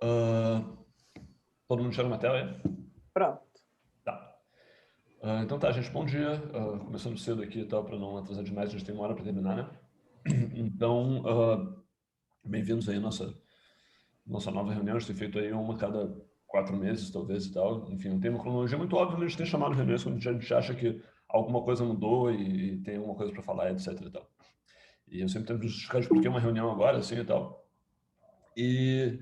Ah, todo mundo chega na tela aí? Pronto. Tá. Então tá, gente, bom dia. Começando cedo aqui e tal, para não atrasar demais, a gente tem 1 hora para terminar, né? Então, bem-vindos aí à nossa nova reunião. A gente tem feito aí uma a cada 4 meses, talvez, e tal. Enfim, não tem uma cronologia muito óbvia, mas a gente tem chamado reuniões quando a gente acha que alguma coisa mudou e tem alguma coisa para falar, etc e tal. E eu sempre tento justificar de por que uma reunião agora, assim, e tal. E,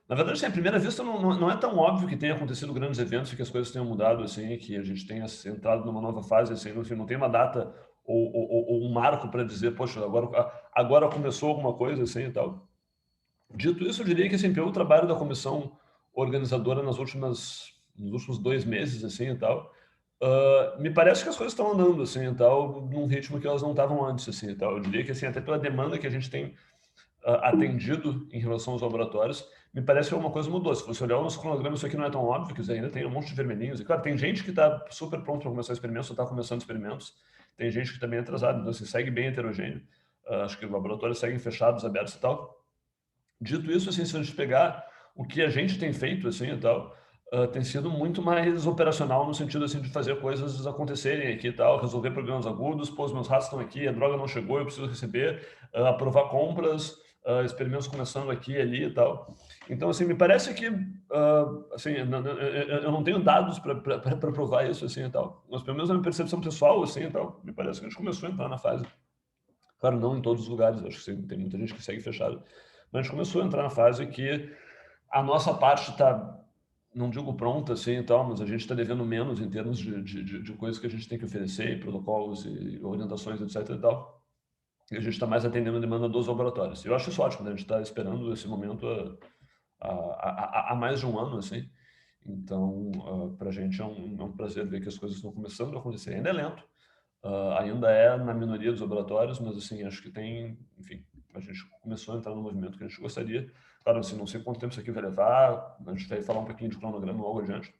na verdade, assim, à primeira vista, não é tão óbvio que tenha acontecido grandes eventos e que as coisas tenham mudado, assim, que a gente tenha entrado numa nova fase, assim, enfim, não tem uma data ou um marco para dizer, poxa, agora começou alguma coisa, assim, e tal. Dito isso, eu diria que, assim, pelo trabalho da comissão organizadora nos últimos 2 meses, assim, e tal, me parece que as coisas estão andando, assim, e tal, num ritmo que elas não estavam antes, assim, e tal. Eu diria que, assim, até pela demanda que a gente tem atendido em relação aos laboratórios, me parece que alguma coisa mudou. Se você olhar o nosso cronograma, isso aqui não é tão óbvio, que ainda tem um monte de vermelhinhos. E, claro, tem gente que está super pronto para começar experimentos, ou está começando experimentos. Tem gente que também é atrasado, então assim, segue bem heterogêneo. Acho que os laboratórios seguem fechados, abertos e tal. Dito isso, assim, se a gente pegar o que a gente tem feito, assim, e tal, tem sido muito mais operacional no sentido, assim, de fazer coisas acontecerem aqui e tal, resolver problemas agudos, pô, os meus ratos estão aqui, a droga não chegou, eu preciso receber, aprovar compras, experimentos começando aqui e ali e tal. Então, assim, me parece que, assim, eu não tenho dados para provar isso, assim, e tal, mas pelo menos a minha percepção pessoal, assim, e tal, me parece que a gente começou a entrar na fase. Claro, não em todos os lugares, acho que sim, tem muita gente que segue fechado. Mas a gente começou a entrar na fase que a nossa parte está, não digo pronta assim e tal, mas a gente está devendo menos em termos de coisas que a gente tem que oferecer, e protocolos e orientações, etc e tal. E a gente está mais atendendo a demanda dos laboratórios. Eu acho isso ótimo, né? A gente está esperando esse momento há mais de um ano, assim. Então, para a gente é um prazer ver que as coisas estão começando a acontecer. Ainda é lento, ainda é na minoria dos laboratórios, mas assim, acho que tem, enfim, a gente começou a entrar no movimento que a gente gostaria. Claro, assim, não sei quanto tempo isso aqui vai levar, a gente vai falar um pouquinho de cronograma logo adiante,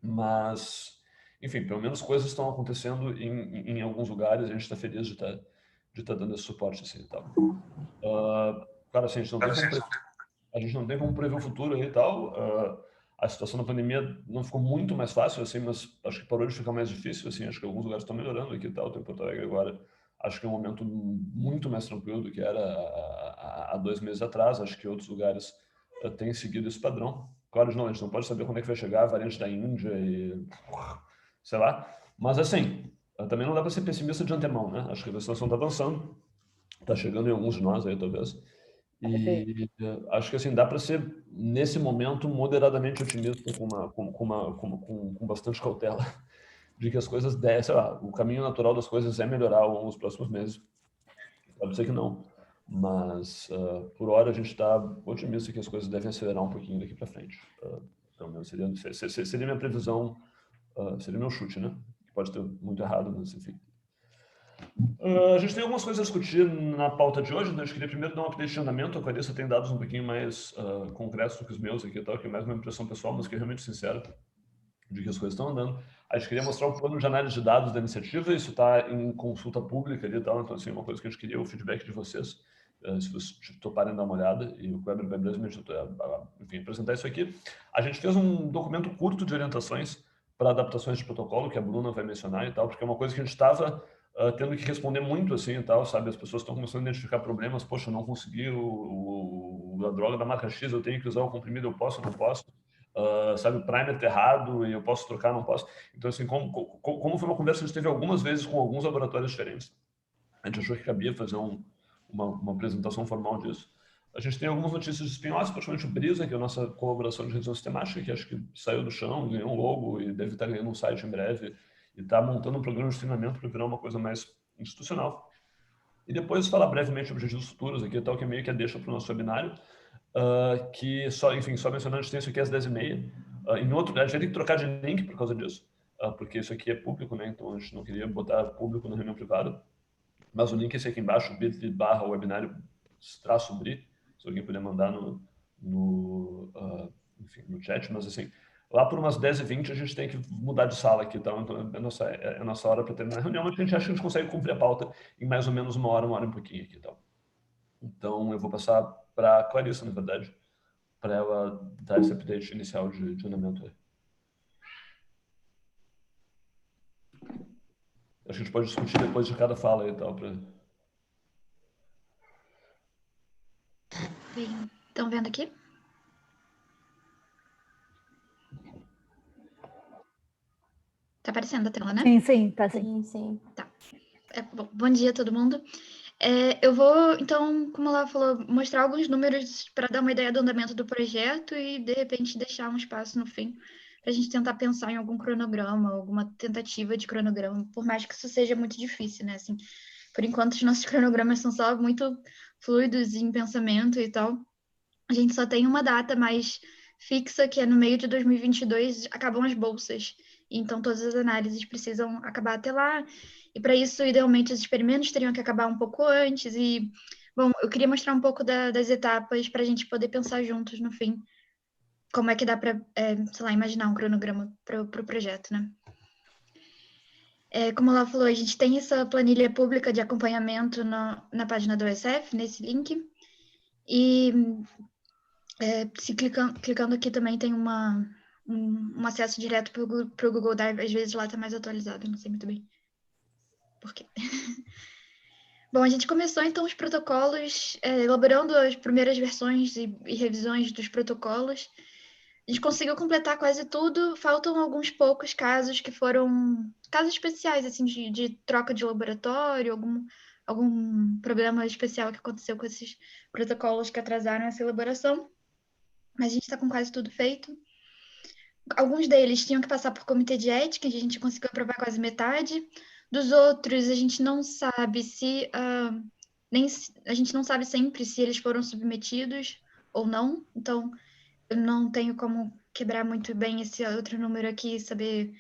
mas, enfim, pelo menos coisas estão acontecendo em alguns lugares e a gente está feliz de estar dando esse suporte, assim, e tal. Claro, assim, a gente não tem como prever o futuro aí e tal. A situação da pandemia não ficou muito mais fácil, assim, mas acho que parou de ficar mais difícil, assim. Acho que alguns lugares estão melhorando aqui e tal. Tem Porto Alegre agora, acho que é um momento muito mais tranquilo do que era há 2 meses atrás. Acho que outros lugares têm seguido esse padrão. Claro, não, a gente não pode saber quando é que vai chegar a variante da Índia e sei lá. Mas, assim, também não dá para ser pessimista de antemão, né? Acho que a situação está avançando, está chegando em alguns de nós aí, talvez. Sim. E acho que assim dá para ser nesse momento moderadamente otimista com bastante cautela de que as coisas devem, sei lá, o caminho natural das coisas é melhorar ao longo dos próximos meses. Pode ser que não, mas por hora a gente está otimista que as coisas devem acelerar um pouquinho daqui para frente. Pelo menos seria minha previsão, seria meu chute, né? Pode ter muito errado, mas enfim. A gente tem algumas coisas a discutir na pauta de hoje, né? A gente queria primeiro dar um update de andamento. A Clarissa tem dados um pouquinho mais concretos do que os meus aqui e tal, que é mais uma impressão pessoal, mas que é realmente sincero de que as coisas estão andando. A gente queria mostrar o plano de análise de dados da iniciativa, isso está em consulta pública ali e tal, então assim, uma coisa que a gente queria, o feedback de vocês, se vocês toparem dar uma olhada, e o Kleber vai brevemente enfim, apresentar isso aqui. A gente fez um documento curto de orientações para adaptações de protocolo, que a Bruna vai mencionar e tal, porque é uma coisa que a gente estava tendo que responder muito assim e tal, sabe? As pessoas estão começando a identificar problemas, poxa, eu não consegui a droga da marca X, eu tenho que usar o comprimido, eu posso, não posso. Sabe, o primer tá errado e eu posso trocar, não posso. Então, assim, como foi uma conversa que a gente teve algumas vezes com alguns laboratórios diferentes, a gente achou que cabia fazer uma apresentação formal disso. A gente tem algumas notícias de spin-offs, praticamente o Brisa, que é a nossa colaboração de revisão sistemática, que acho que saiu do chão, ganhou um logo e deve estar ganhando um site em breve, e está montando um programa de treinamento para virar uma coisa mais institucional. E depois falar brevemente sobre objetivos futuros aqui e tal, que é meio que a deixa para o nosso webinário, que só, enfim, só mencionando, a gente tem isso aqui às 10h30. Em outro, a gente vai ter que trocar de link por causa disso, porque isso aqui é público, né? Então a gente não queria botar público na reunião privada. Mas o link é esse aqui embaixo, bit.ly/webinário-bri, se alguém puder mandar enfim, no chat, mas assim, lá por umas 10h20 a gente tem que mudar de sala aqui, tá? Então é a nossa hora para terminar a reunião, mas a gente acha que a gente consegue cumprir a pauta em mais ou menos uma hora e um pouquinho aqui, tá? Então eu vou passar para a Clarissa, na verdade, para ela dar esse update inicial de andamento aí. Acho que a gente pode discutir depois de cada fala aí e tal. Bem, estão vendo aqui? Tá aparecendo a tela, né? Sim, tá sim. Sim. Tá. Bom dia a todo mundo. Eu vou, então, como ela falou, mostrar alguns números para dar uma ideia do andamento do projeto e, de repente, deixar um espaço no fim para a gente tentar pensar em algum cronograma, alguma tentativa de cronograma, por mais que isso seja muito difícil, né? Assim, por enquanto, os nossos cronogramas são só muito fluidos em pensamento e tal. A gente só tem uma data mais fixa, que é no meio de 2022, acabam as bolsas. Então, todas as análises precisam acabar até lá. E para isso, idealmente, os experimentos teriam que acabar um pouco antes. E, bom, eu queria mostrar um pouco das etapas para a gente poder pensar juntos no fim. Como é que dá para, sei lá, imaginar um cronograma para o projeto, né? Como ela falou, a gente tem essa planilha pública de acompanhamento na página do OSF, nesse link. E se clicando aqui também tem um acesso direto para o Google Drive. Às vezes lá está mais atualizado, eu não sei muito bem por quê. Bom, a gente começou então os protocolos, elaborando as primeiras versões e revisões dos protocolos. A gente conseguiu completar quase tudo, faltam alguns poucos casos que foram casos especiais, assim, de troca de laboratório, algum problema especial que aconteceu com esses protocolos que atrasaram essa elaboração. Mas a gente está com quase tudo feito. Alguns deles tinham que passar por comitê de ética, a gente conseguiu aprovar quase metade. Dos outros, a gente não sabe a gente não sabe sempre se eles foram submetidos ou não. Então, eu não tenho como quebrar muito bem esse outro número aqui, saber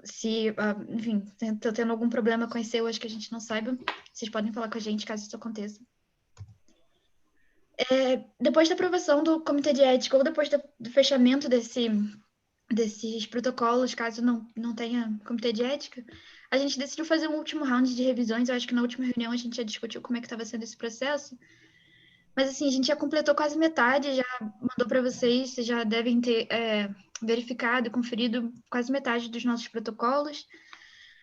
se, enfim, estou tendo algum problema com esse, eu acho que a gente não saiba. Vocês podem falar com a gente caso isso aconteça. Depois da aprovação do comitê de ética ou depois do fechamento desses protocolos, caso não tenha comitê de ética, a gente decidiu fazer um último round de revisões. Eu acho que na última reunião a gente já discutiu como é que estava sendo esse processo. Mas, assim, a gente já completou quase metade, já mandou para vocês já devem ter verificado e conferido quase metade dos nossos protocolos.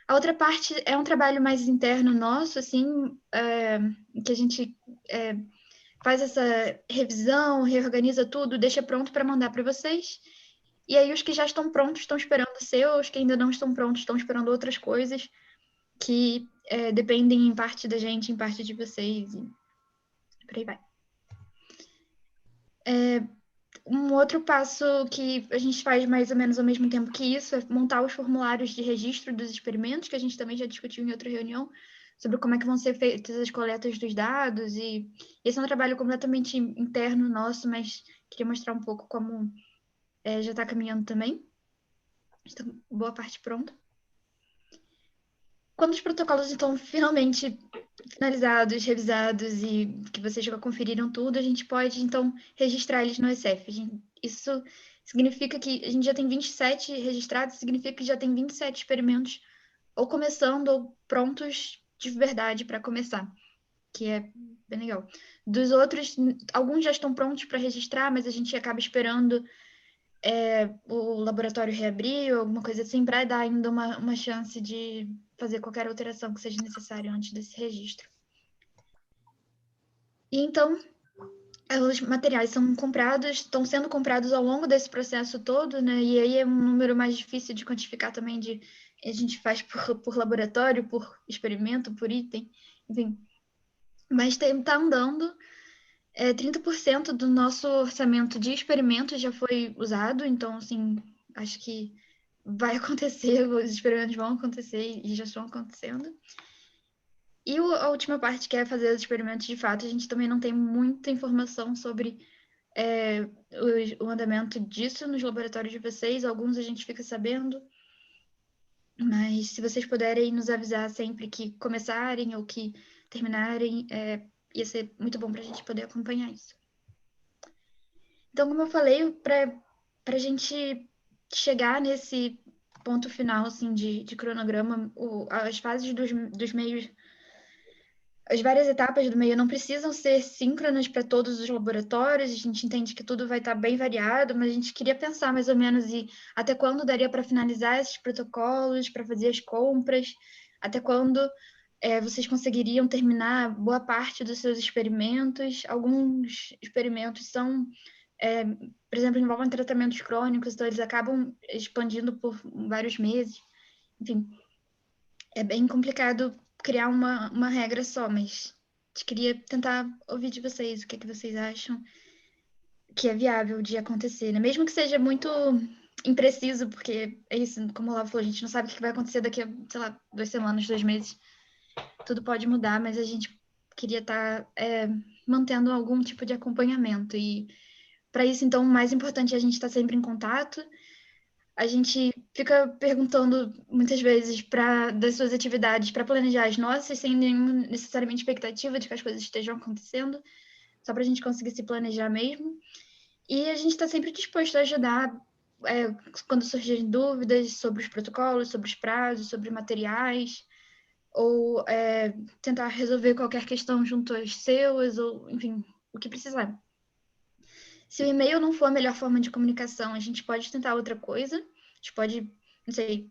A outra parte é um trabalho mais interno nosso, assim, que a gente faz essa revisão, reorganiza tudo, deixa pronto para mandar para vocês. E aí os que já estão prontos estão esperando o seu, os que ainda não estão prontos estão esperando outras coisas que dependem em parte da gente, em parte de vocês, e por aí vai. Um outro passo que a gente faz mais ou menos ao mesmo tempo que isso é montar os formulários de registro dos experimentos, que a gente também já discutiu em outra reunião, sobre como é que vão ser feitas as coletas dos dados, e esse é um trabalho completamente interno nosso, mas queria mostrar um pouco como já está caminhando também. Está boa parte pronta. Quando os protocolos estão finalmente finalizados, revisados e que vocês já conferiram tudo, a gente pode, então, registrar eles no ECF. Isso significa que a gente já tem 27 registrados, significa que já tem 27 experimentos ou começando ou prontos de verdade para começar, que é bem legal. Dos outros, alguns já estão prontos para registrar, mas a gente acaba esperando o laboratório reabrir ou alguma coisa assim, para dar ainda uma chance de fazer qualquer alteração que seja necessária antes desse registro. E então, os materiais são comprados, estão sendo comprados ao longo desse processo todo, né? E aí é um número mais difícil de quantificar também, a gente faz por laboratório, por experimento, por item, enfim. Mas está andando. 30% do nosso orçamento de experimentos já foi usado, então, assim, acho que vai acontecer, os experimentos vão acontecer e já estão acontecendo. E a última parte, que é fazer os experimentos de fato, a gente também não tem muita informação sobre o andamento disso nos laboratórios de vocês. Alguns a gente fica sabendo, mas se vocês puderem nos avisar sempre que começarem ou que terminarem, ia ser muito bom para a gente poder acompanhar isso. Então, como eu falei, para a gente chegar nesse ponto final assim, de cronograma, as fases dos meios as várias etapas do meio não precisam ser síncronas para todos os laboratórios, a gente entende que tudo vai estar bem variado, mas a gente queria pensar mais ou menos até quando daria para finalizar esses protocolos, para fazer as compras, até quando vocês conseguiriam terminar boa parte dos seus experimentos. Alguns experimentos são, por exemplo, envolvem tratamentos crônicos, então eles acabam expandindo por vários meses. Enfim, é bem complicado criar uma regra só, mas queria tentar ouvir de vocês o que é que vocês acham que é viável de acontecer, né? Mesmo que seja muito impreciso, porque é isso, como o Olavo falou, a gente não sabe o que vai acontecer daqui a, sei lá, 2 semanas, 2 meses. Tudo pode mudar, mas a gente queria estar mantendo algum tipo de acompanhamento. E para isso, então, o mais importante é a gente estar sempre em contato. A gente fica perguntando muitas vezes das suas atividades para planejar as nossas, sem nenhuma necessariamente expectativa de que as coisas estejam acontecendo, só para a gente conseguir se planejar mesmo. E a gente está sempre disposto a ajudar quando surgirem dúvidas sobre os protocolos, sobre os prazos, sobre materiais, ou tentar resolver qualquer questão junto às seus, ou enfim, o que precisar. Se o e-mail não for a melhor forma de comunicação, a gente pode tentar outra coisa. A gente pode, não sei,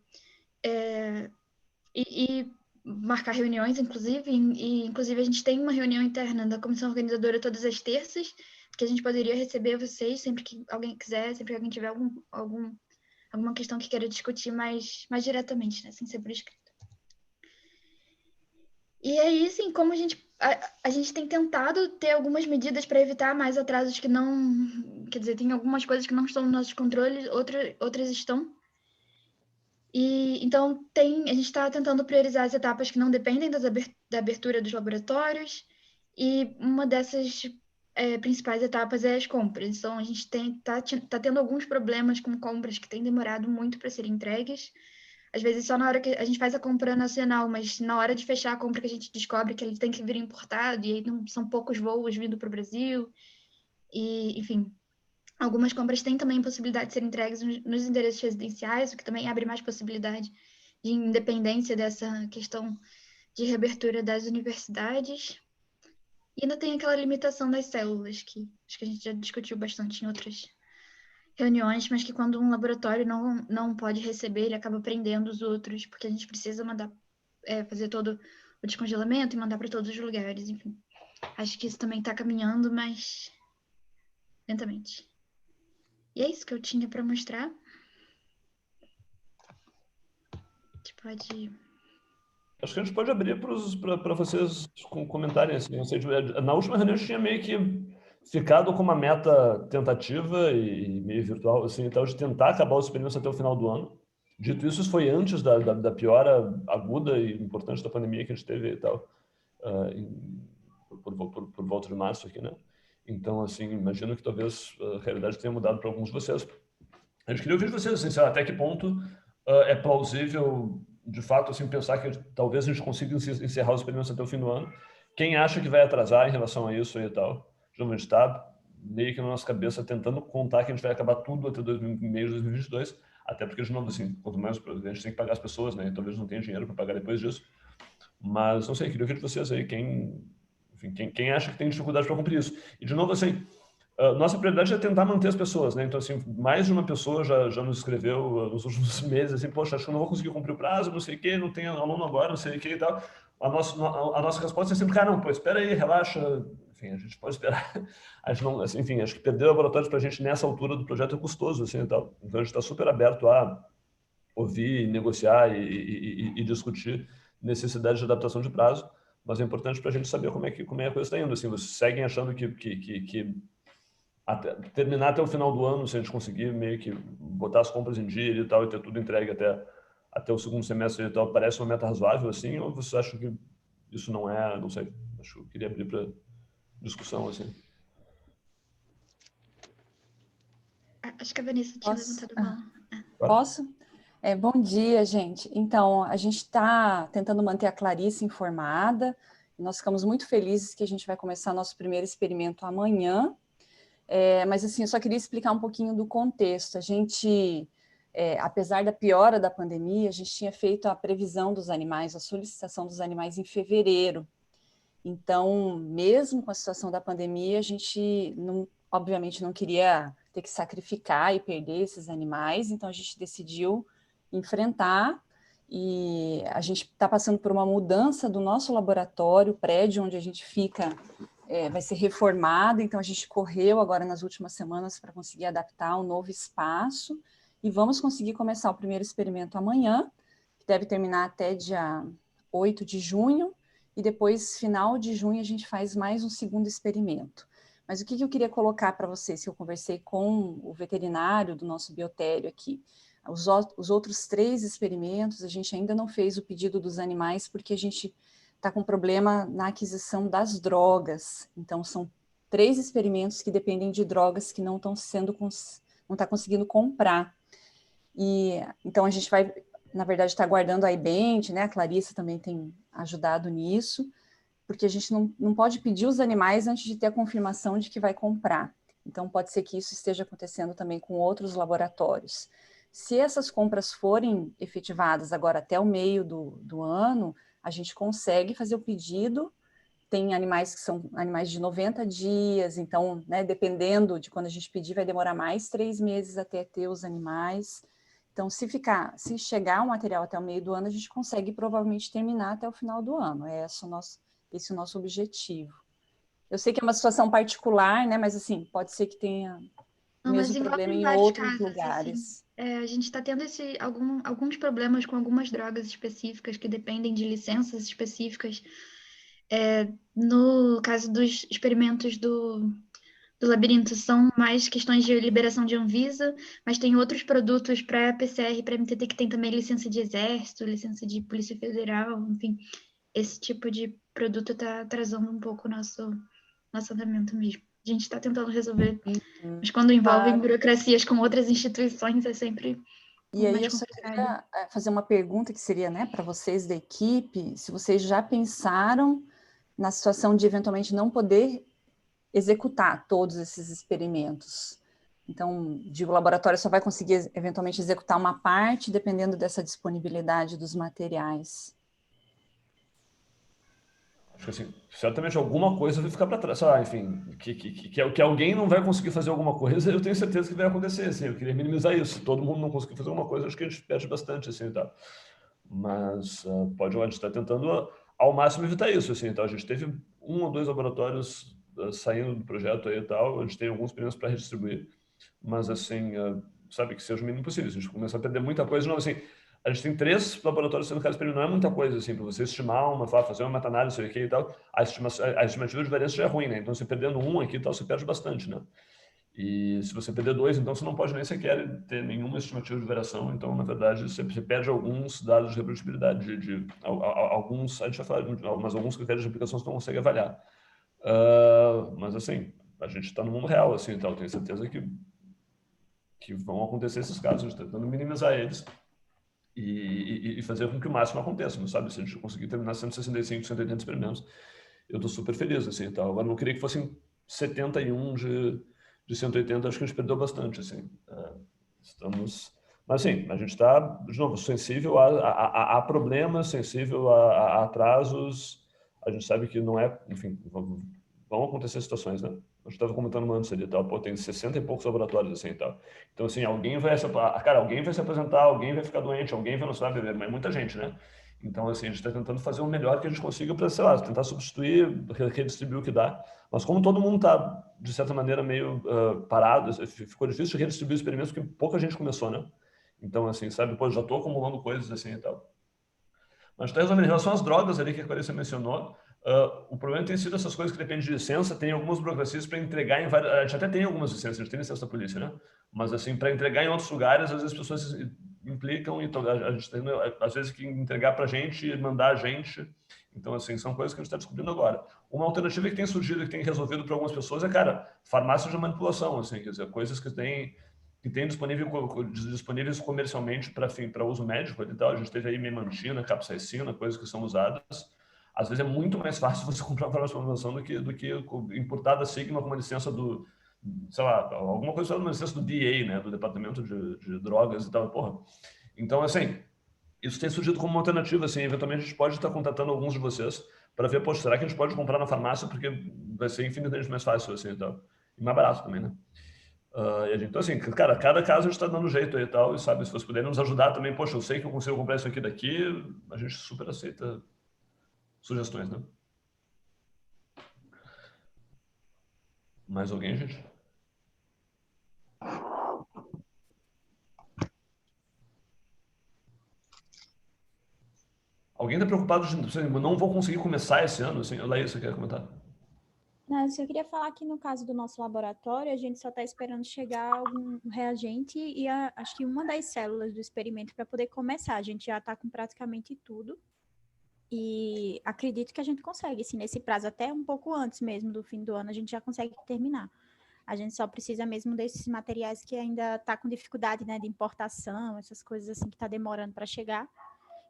e marcar reuniões, inclusive. E, inclusive, a gente tem uma reunião interna da comissão organizadora todas as terças, que a gente poderia receber vocês sempre que alguém quiser, sempre que alguém tiver alguma questão que queira discutir mais diretamente, né? Sem ser por escrito. E aí, assim, como a gente tem tentado ter algumas medidas para evitar mais atrasos que não... Quer dizer, tem algumas coisas que não estão no nosso controle, outras estão. E, então, a gente está tentando priorizar as etapas que não dependem da abertura dos laboratórios, e uma dessas principais etapas é as compras. Então, a gente tá tendo alguns problemas com compras que têm demorado muito para serem entregues. Às vezes só na hora que a gente faz a compra nacional, mas na hora de fechar a compra que a gente descobre que ele tem que vir importado, e aí não, são poucos voos vindo para o Brasil, e enfim. Algumas compras têm também possibilidade de serem entregues nos endereços residenciais, o que também abre mais possibilidade de independência dessa questão de reabertura das universidades. E ainda tem aquela limitação das células, que acho que a gente já discutiu bastante em outras reuniões, mas que quando um laboratório não pode receber, ele acaba prendendo os outros, porque a gente precisa mandar fazer todo o descongelamento e mandar para todos os lugares, enfim. Acho que isso também está caminhando, mas lentamente. E é isso que eu tinha para mostrar. A gente pode... Acho que a gente pode abrir para vocês comentarem, assim, ou seja, na última reunião a gente tinha meio que ficado com uma meta tentativa e meio virtual, assim, então, de tentar acabar os experimentos até o final do ano. Dito isso foi antes da piora aguda e importante da pandemia que a gente teve e tal, por volta de março aqui, né? Então, assim, imagino que talvez a realidade tenha mudado para alguns de vocês. A gente queria ouvir de vocês, assim, sei lá, até que ponto é plausível, de fato, assim, pensar que talvez a gente consiga encerrar os experimentos até o fim do ano. Quem acha que vai atrasar em relação a isso e tal? A gente está meio que na nossa cabeça tentando contar que a gente vai acabar tudo até meio de 2022, até porque, de novo, assim, quanto mais a gente tem que pagar as pessoas, né? E talvez não tenha dinheiro para pagar depois disso. Mas, não sei, queria ouvir de vocês aí, quem acha que tem dificuldade para cumprir isso. E, de novo, assim, nossa prioridade é tentar manter as pessoas, né? Então, assim, mais de uma pessoa já nos escreveu nos últimos meses, assim, poxa, acho que eu não vou conseguir cumprir o prazo, não sei o quê, não tem aluno agora, não sei o quê e tal. A nossa resposta é sempre, cara, não, pô, espera aí, relaxa, enfim, a gente pode esperar. A gente não, assim, enfim, acho que perder laboratórios para a gente nessa altura do projeto é custoso, assim, e tal. Então, a gente está super aberto a ouvir, negociar e discutir necessidade de adaptação de prazo, mas é importante para a gente saber como é que a coisa está indo. Assim, vocês seguem achando que terminar até o final do ano, se a gente conseguir meio que botar as compras em dia e tal, e ter tudo entregue até o segundo semestre e tal, parece uma meta razoável, assim, ou você acha que isso não é, não sei, acho que eu queria abrir para discussão, assim. Acho que a Vanessa tinha levantado a mão. Posso? Bom dia, gente. Então, a gente está tentando manter a Clarice informada. Nós ficamos muito felizes que a gente vai começar nosso primeiro experimento amanhã. Mas, assim, eu só queria explicar um pouquinho do contexto. A gente, apesar da piora da pandemia, a gente tinha feito a previsão dos animais, a solicitação dos animais em fevereiro. Então, mesmo com a situação da pandemia, a gente, obviamente, não queria ter que sacrificar e perder esses animais, então a gente decidiu enfrentar, e a gente está passando por uma mudança do nosso laboratório, o prédio onde a gente fica vai ser reformado, então a gente correu agora nas últimas semanas para conseguir adaptar um novo espaço, e vamos conseguir começar o primeiro experimento amanhã, que deve terminar até dia 8 de junho, e depois, final de junho, a gente faz mais um segundo experimento. Mas o que eu queria colocar para vocês, que eu conversei com o veterinário do nosso biotério aqui, os outros 3 experimentos, a gente ainda não fez o pedido dos animais, porque a gente está com problema na aquisição das drogas. Então, são 3 experimentos que dependem de drogas que não estão conseguindo comprar. E então a gente vai, na verdade, está aguardando a IBENT, né? A Clarissa também tem ajudado nisso, porque a gente não pode pedir os animais antes de ter a confirmação de que vai comprar. Então, pode ser que isso esteja acontecendo também com outros laboratórios. Se essas compras forem efetivadas agora até o meio do ano, a gente consegue fazer o pedido. Tem animais que são animais de 90 dias, então, né, dependendo de quando a gente pedir, vai demorar mais 3 meses até ter os animais. Então, se chegar o material até o meio do ano, a gente consegue provavelmente terminar até o final do ano. Esse é o nosso objetivo. Eu sei que é uma situação particular, né? Mas assim, pode ser que tenha o mesmo problema em outros lugares. Assim, a gente está tendo alguns problemas com algumas drogas específicas que dependem de licenças específicas. No caso dos experimentos do Labirinto, são mais questões de liberação de Anvisa, mas tem outros produtos para PCR, para MTT, que tem também licença de Exército, licença de Polícia Federal, enfim. Esse tipo de produto está atrasando um pouco o nosso andamento mesmo. A gente está tentando resolver, mas quando envolvem burocracias com outras instituições, é sempre e aí eu só queria fazer uma pergunta que seria, né, para vocês da equipe, se vocês já pensaram na situação de eventualmente não poder executar todos esses experimentos. Então, o laboratório só vai conseguir eventualmente executar uma parte, dependendo dessa disponibilidade dos materiais. Acho que assim, certamente alguma coisa vai ficar para trás, sei lá, enfim, que alguém não vai conseguir fazer alguma coisa, eu tenho certeza que vai acontecer, assim, eu queria minimizar isso. Todo mundo não conseguir fazer alguma coisa, acho que a gente perde bastante, assim, tá? Mas a gente está tentando ao máximo evitar isso, assim, então a gente teve 1 ou 2 laboratórios saindo do projeto aí e tal, a gente tem alguns prêmios para redistribuir, mas assim, sabe, que seja o mínimo possível, a gente começa a perder muita coisa, não, assim, a gente tem 3 laboratórios sendo cada experimento, não é muita coisa, assim, para você estimar fazer uma meta-análise aqui e tal, a estimativa de variância já é ruim, né, então você perdendo 1 aqui e tal, você perde bastante, né. E se você perder 2, então você não pode nem sequer ter nenhuma estimativa de variação. Então, na verdade, você perde alguns dados de reprodutibilidade, alguns, a gente vai falar, mas alguns critérios de aplicação você não consegue avaliar. Mas, assim, a gente está no mundo real, assim, então eu tenho certeza que vão acontecer esses casos, a gente está tentando minimizar eles e fazer com que o máximo aconteça, não sabe? Se a gente conseguir terminar 165, 180 experimentos, eu estou super feliz, assim, então. Agora, não queria que fossem 71 de 180, acho que a gente perdeu bastante, assim. Mas, assim, a gente está, de novo, sensível a problemas, sensível a atrasos. A gente sabe que não é, enfim, vão acontecer situações, né? A gente estava comentando antes ali, tal, pô, tem 60 e poucos laboratórios, assim, e tal. Então, assim, alguém vai se apresentar, alguém vai ficar doente, alguém vai não saber, mas muita gente, né? Então, assim, a gente está tentando fazer o melhor que a gente consiga para, sei lá, tentar substituir, redistribuir o que dá. Mas como todo mundo está, de certa maneira, meio parado, ficou difícil de redistribuir experimentos porque pouca gente começou, né? Então, assim, sabe, pô, já estou acumulando coisas assim e tal. Mas está resolvendo. Em relação às drogas ali que a Clarissa mencionou, o problema tem sido essas coisas que dependem de licença, tem algumas burocracias para entregar em várias... A gente até tem algumas licenças, a gente tem licença da polícia, né? Mas, assim, para entregar em outros lugares, às vezes as pessoas implicam, então a gente tem, às vezes, que entregar para a gente, mandar a gente. Então, assim, são coisas que a gente está descobrindo agora. Uma alternativa que tem surgido e que tem resolvido para algumas pessoas é, cara, farmácias de manipulação, assim, quer dizer, coisas que tem disponíveis comercialmente para uso médico e tal. A gente teve aí memantina, capsaicina, coisas que são usadas. Às vezes é muito mais fácil você comprar farmácia de manipulação do que importar da Sigma com uma licença do, sei lá, alguma coisa uma licença do DEA, né, do Departamento de Drogas e tal, porra. Então, assim, isso tem surgido como uma alternativa, assim, eventualmente a gente pode estar contatando alguns de vocês para ver, poxa, será que a gente pode comprar na farmácia porque vai ser infinitamente mais fácil, assim, e tal. E mais barato também, né? Então, assim, cara, cada caso a gente está dando jeito aí e tal, e sabe, se vocês puderem nos ajudar também, poxa, eu sei que eu consigo comprar isso aqui daqui, a gente super aceita sugestões, né? Mais alguém, gente? Alguém está preocupado de assim, não vou conseguir começar esse ano? Assim, Laís, você quer comentar? Não, eu só queria falar que no caso do nosso laboratório, a gente só está esperando chegar algum reagente e acho que uma das células do experimento para poder começar. A gente já está com praticamente tudo e acredito que a gente consegue, assim, nesse prazo, até um pouco antes mesmo do fim do ano, a gente já consegue terminar. A gente só precisa mesmo desses materiais que ainda está com dificuldade, né, de importação, essas coisas assim que está demorando para chegar,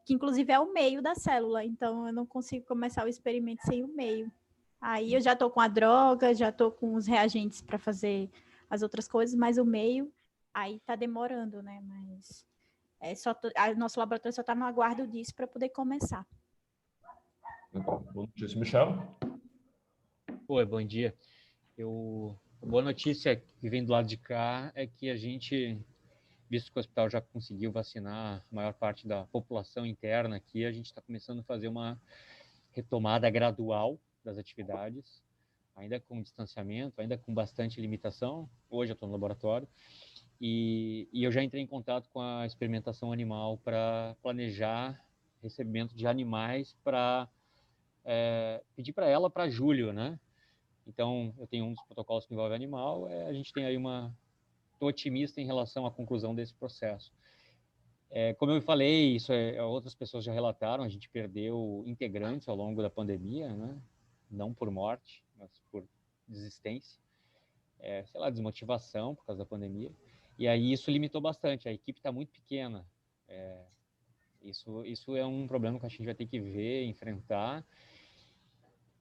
que inclusive é o meio da célula, então eu não consigo começar o experimento sem o meio. Aí eu já estou com a droga, já estou com os reagentes para fazer as outras coisas, mas o meio aí está demorando, né? Mas nosso laboratório só está no aguardo disso para poder começar. Bom dia, Michel. Oi, bom dia. A boa notícia que vem do lado de cá é que a gente, visto que o hospital já conseguiu vacinar a maior parte da população interna aqui, a gente está começando a fazer uma retomada gradual das atividades, ainda com distanciamento, ainda com bastante limitação. Hoje eu estou no laboratório e eu já entrei em contato com a experimentação animal para planejar recebimento de animais para pedir para ela para julho, né? Então, eu tenho um dos protocolos que envolve animal, a gente tem aí estou otimista em relação à conclusão desse processo. Como eu falei, isso outras pessoas já relataram, a gente perdeu integrantes ao longo da pandemia, né? Não por morte, mas por desistência, sei lá, desmotivação por causa da pandemia. E aí isso limitou bastante, a equipe está muito pequena. Isso é um problema que a gente vai ter que ver, enfrentar.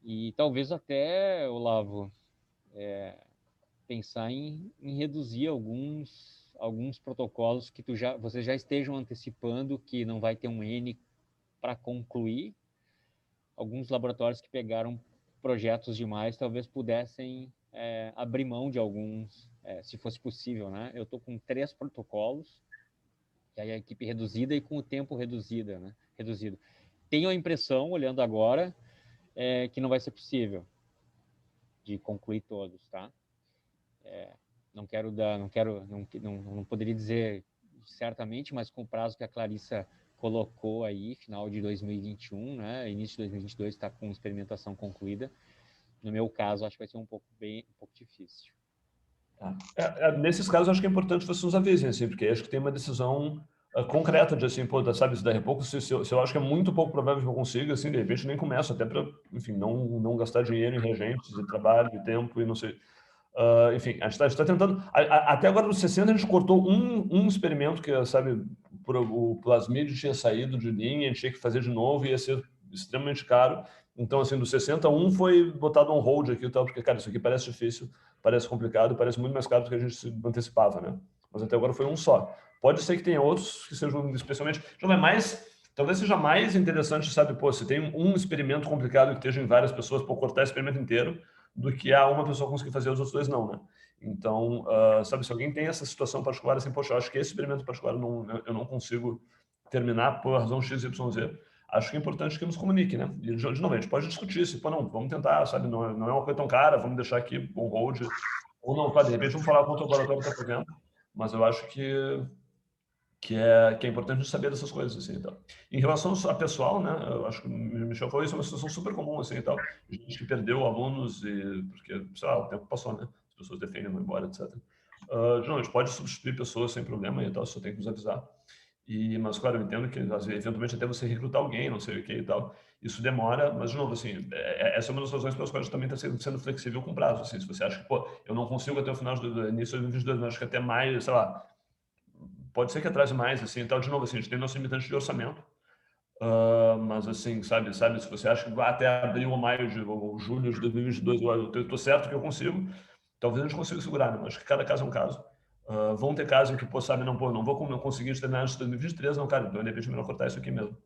E talvez até, Olavo, pensar em reduzir alguns protocolos que vocês já estejam antecipando que não vai ter um N para concluir. Alguns laboratórios que pegaram projetos demais talvez pudessem abrir mão de alguns, se fosse possível, né? Eu estou com 3 protocolos, e aí a equipe reduzida e com o tempo reduzido. Tenho a impressão, olhando agora, que não vai ser possível de concluir todos, tá? Não poderia dizer certamente, mas com o prazo que a Clarissa colocou aí, final de 2021, né? Início de 2022 está com experimentação concluída. No meu caso, acho que vai ser um pouco difícil. Nesses casos, acho que é importante vocês nos avisem, assim, porque acho que tem uma decisão concreta de, assim, pô, sabe, se daí a pouco, se eu acho que é muito pouco provável que eu consiga, assim, de repente nem começo, até para, enfim, não gastar dinheiro em reagentes, de trabalho, de tempo e não sei. Enfim, a gente está tentando. Até agora, nos 60, a gente cortou um experimento que, sabe, o plasmídio tinha saído de linha, a gente tinha que fazer de novo e ia ser extremamente caro. Então, assim, do 61 foi botado on hold aqui e tal, porque, cara, isso aqui parece difícil, parece complicado, parece muito mais caro do que a gente se antecipava, né? Mas até agora foi um só. Pode ser que tenha outros que sejam especialmente... Talvez seja mais interessante, sabe, pô, se tem um experimento complicado que esteja em várias pessoas, pô, cortar o experimento inteiro, do que uma pessoa conseguir fazer, os outros dois não, né? Então, sabe, se alguém tem essa situação particular, assim, poxa, eu acho que esse experimento particular eu não consigo terminar por razão X, Y, Z, acho que é importante que nos comunique, né? E, de novo, a gente pode discutir se, pô, não, vamos tentar, sabe, não é uma coisa tão cara, vamos deixar aqui on hold, ou não, de repente vamos falar com o laboratório que está fazendo, mas eu acho que é importante a gente saber dessas coisas, assim, então. Em relação a pessoal, né, eu acho que o Michel falou, isso é uma situação super comum, assim, e tal. Gente que perdeu alunos, porque, sei lá, o tempo passou, né, as pessoas defendem, vão embora, etc. A gente pode substituir pessoas sem problema e tal, só tem que nos avisar. Mas, claro, eu entendo que, eventualmente, até você recrutar alguém, não sei o que e tal, isso demora, mas, de novo, assim, essa é uma das razões pelas quais também está sendo flexível com prazo, assim, se você acha que, pô, eu não consigo até o final do início de 2022, mas acho que até mais, sei lá, pode ser que atrase mais, assim, então, de novo, assim, a gente tem nosso limitante de orçamento, mas, assim, sabe, se você acha que até abril ou maio, ou julho de 2022, eu estou certo que eu consigo, talvez a gente consiga segurar, né? Acho que cada caso é um caso. Vão ter casos em que, pô, sabe, não vou conseguir terminar antes de 2023, não, cara, então, de repente, é melhor cortar isso aqui mesmo.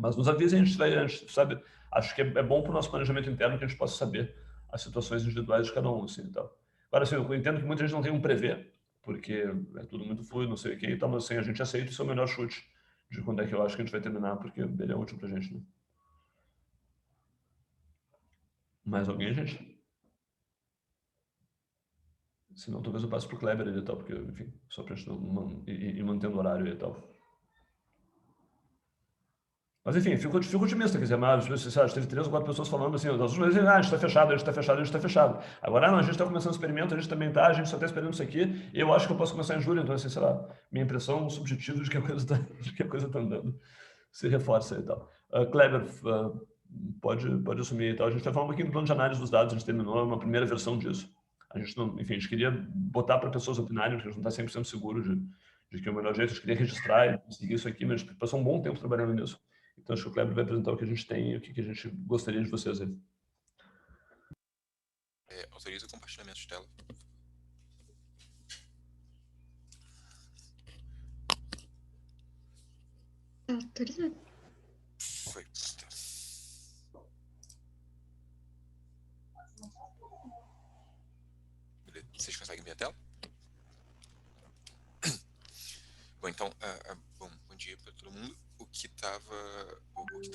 Mas nos avisem, a gente sabe, acho que é bom para o nosso planejamento interno que a gente possa saber as situações individuais de cada um, assim, e tal. Agora, assim, eu entendo que muita gente não tem um prevê, porque é tudo muito fluido, não sei o que e tal, mas assim, a gente aceita o seu melhor chute de quando é que eu acho que a gente vai terminar, porque ele é útil pra gente, né? Mais alguém, gente? Senão, talvez eu passe pro Kleber ali e tal, porque, enfim, só pra gente ir mantendo o horário e tal. Mas, enfim, fico otimista, quer dizer, mas, sei lá, teve 3 ou 4 pessoas falando assim, das últimas vezes, a gente tá fechado, a gente tá fechado, a gente tá fechado. Agora, não, a gente tá começando o experimento, a gente também tá, a gente só tá esperando isso aqui, e eu acho que eu posso começar em julho, então, assim, sei lá, minha impressão subjetiva de que a coisa tá, de que a coisa tá andando se reforça e tal. Kleber, pode assumir e tal. A gente vai falar um pouquinho do plano de análise dos dados, a gente terminou uma primeira versão disso. A gente não, enfim, a gente queria botar para pessoas opinarem, porque a gente não está 100% seguro de que é o melhor jeito, a gente queria registrar e conseguir isso aqui, mas a gente passou um bom tempo trabalhando nisso. Então, acho que o Kleber vai apresentar o que a gente tem e o que a gente gostaria de vocês aí. Autoriza o compartilhamento de tela. Autorizado. Foi. Beleza. Vocês conseguem ver a tela? Bom, então, bom dia para todo mundo. O que tá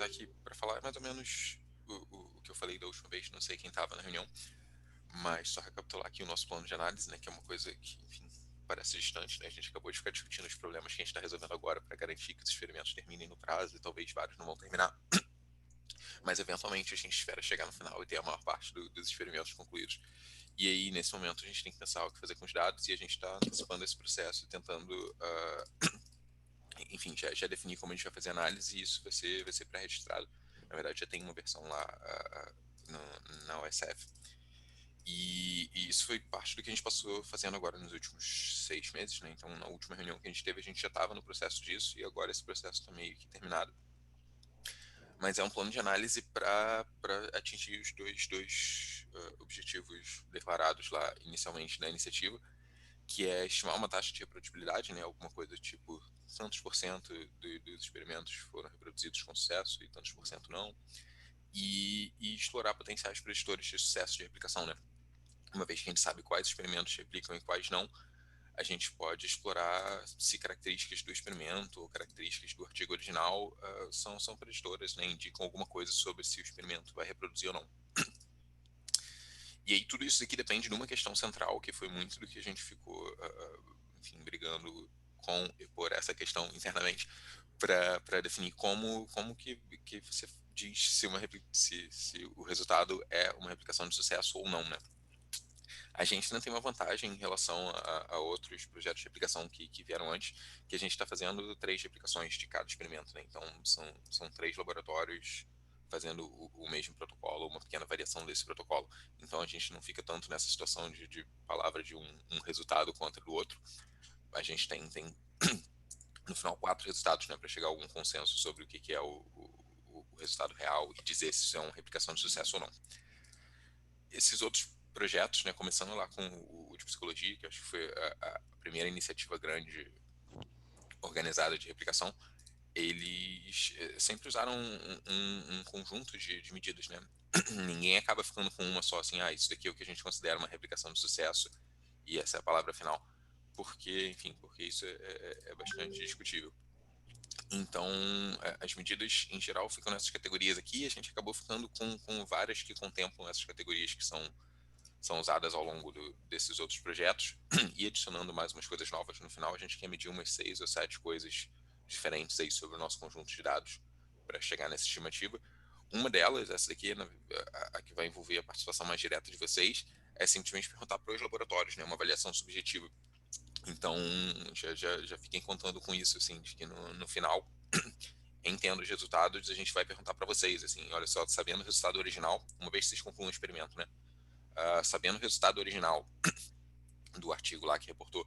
aqui para falar é mais ou menos o que eu falei da última vez, não sei quem estava na reunião, mas só recapitular aqui o nosso plano de análise, né, que é uma coisa que, enfim, parece distante, né? A gente acabou de ficar discutindo os problemas que a gente está resolvendo agora para garantir que os experimentos terminem no prazo e talvez vários não vão terminar. Mas eventualmente a gente espera chegar no final e ter a maior parte dos experimentos concluídos. E aí, nesse momento, a gente tem que pensar o que fazer com os dados e a gente está antecipando esse processo e tentando, enfim, já definir como a gente vai fazer a análise e isso vai ser pré-registrado. Na verdade, já tem uma versão lá na OSF. E isso foi parte do que a gente passou fazendo agora nos últimos 6 meses, né? Então, na última reunião que a gente teve, a gente já estava no processo disso e agora esse processo está meio que terminado. Mas é um plano de análise para atingir os dois objetivos declarados lá inicialmente na iniciativa, que é estimar uma taxa de reprodutibilidade, né? Alguma coisa tipo tantos por cento dos experimentos foram reproduzidos com sucesso e tantos por cento não, e explorar potenciais preditores de sucesso de replicação, né? Uma vez que a gente sabe quais experimentos replicam e quais não, a gente pode explorar se características do experimento ou características do artigo original são preditoras, né? Indicam alguma coisa sobre se o experimento vai reproduzir ou não. E aí tudo isso aqui depende de uma questão central, que foi muito do que a gente ficou, enfim, brigando com e por essa questão internamente, para definir como que você diz se o resultado é uma replicação de sucesso ou não, né? A gente ainda tem uma vantagem em relação a outros projetos de replicação que vieram antes, que a gente está fazendo 3 replicações de cada experimento, né? Então, são 3 laboratórios fazendo o mesmo protocolo, uma pequena variação desse protocolo. Então, a gente não fica tanto nessa situação de palavra de um resultado contra o outro. A gente tem no final 4 resultados, né, para chegar a algum consenso sobre o que é o resultado real e dizer se isso é uma replicação de sucesso ou não. Esses outros projetos, né, começando lá com o de psicologia, que acho que foi a primeira iniciativa grande organizada de replicação, eles sempre usaram um conjunto de medidas, né? Ninguém acaba ficando com uma só, assim, isso daqui é o que a gente considera uma replicação de sucesso e essa é a palavra final, porque isso é bastante discutível. Então, as medidas em geral ficam nessas categorias aqui e a gente acabou ficando com várias que contemplam essas categorias que são usadas ao longo desses outros projetos e adicionando mais umas coisas novas no final, a gente quer medir umas 6 ou 7 coisas diferentes aí sobre o nosso conjunto de dados para chegar nessa estimativa. Uma delas, essa daqui, a que vai envolver a participação mais direta de vocês, é simplesmente perguntar para os laboratórios, né, uma avaliação subjetiva. Então, já fiquem contando com isso, assim, de que no final, entendo os resultados, a gente vai perguntar para vocês, assim, olha só, sabendo o resultado original, uma vez que vocês concluam o experimento, né, sabendo o resultado original do artigo lá que reportou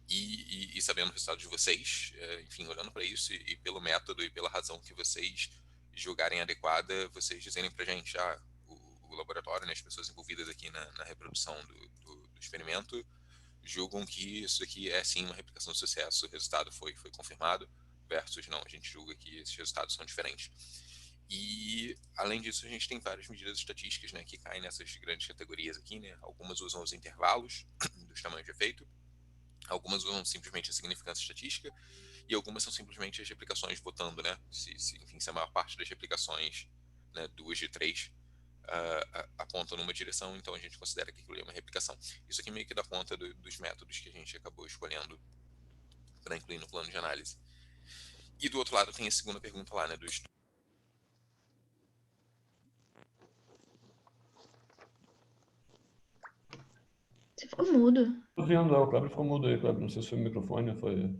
e sabendo o resultado de vocês, enfim, olhando para isso e pelo método e pela razão que vocês julgarem adequada, vocês dizerem para a gente, o laboratório, né, as pessoas envolvidas aqui na reprodução do experimento julgam que isso aqui é sim uma replicação de sucesso, o resultado foi confirmado, versus não, a gente julga que esses resultados são diferentes. E, além disso, a gente tem várias medidas estatísticas, né, que caem nessas grandes categorias aqui, né? Algumas usam os intervalos dos tamanhos de efeito, algumas usam simplesmente a significância estatística, e algumas são simplesmente as replicações votando, né? Enfim, se a maior parte das replicações, né, 2 de 3, apontam numa direção, então a gente considera que aquilo é uma replicação. Isso aqui meio que dá conta dos métodos que a gente acabou escolhendo para incluir no plano de análise. E do outro lado tem a segunda pergunta lá, né, dos... Você ficou mudo. Tô vendo, o Kleber ficou mudo aí, Kleber. Não sei se foi o microfone ou foi...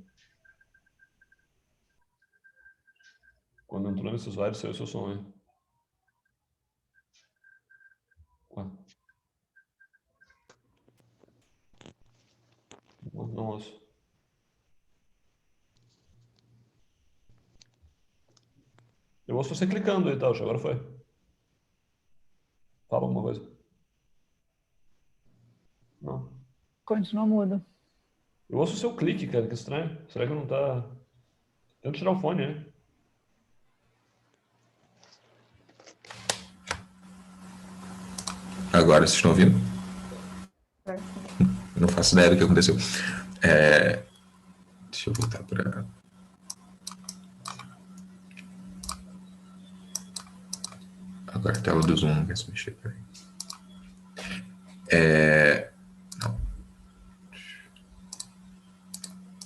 Quando entrou nesses slides, saiu o seu som aí. Ué. Não ouço. Eu ouço você clicando aí, tá? Agora foi. Fala alguma coisa. Não. Continua mudo. Eu ouço o seu clique, cara, que estranho. Será que não tá... Tenta tirar o fone, né? Agora, vocês estão ouvindo? Eu não faço ideia do que aconteceu. Deixa eu voltar para... Agora a tela do Zoom não quer se mexer. Não.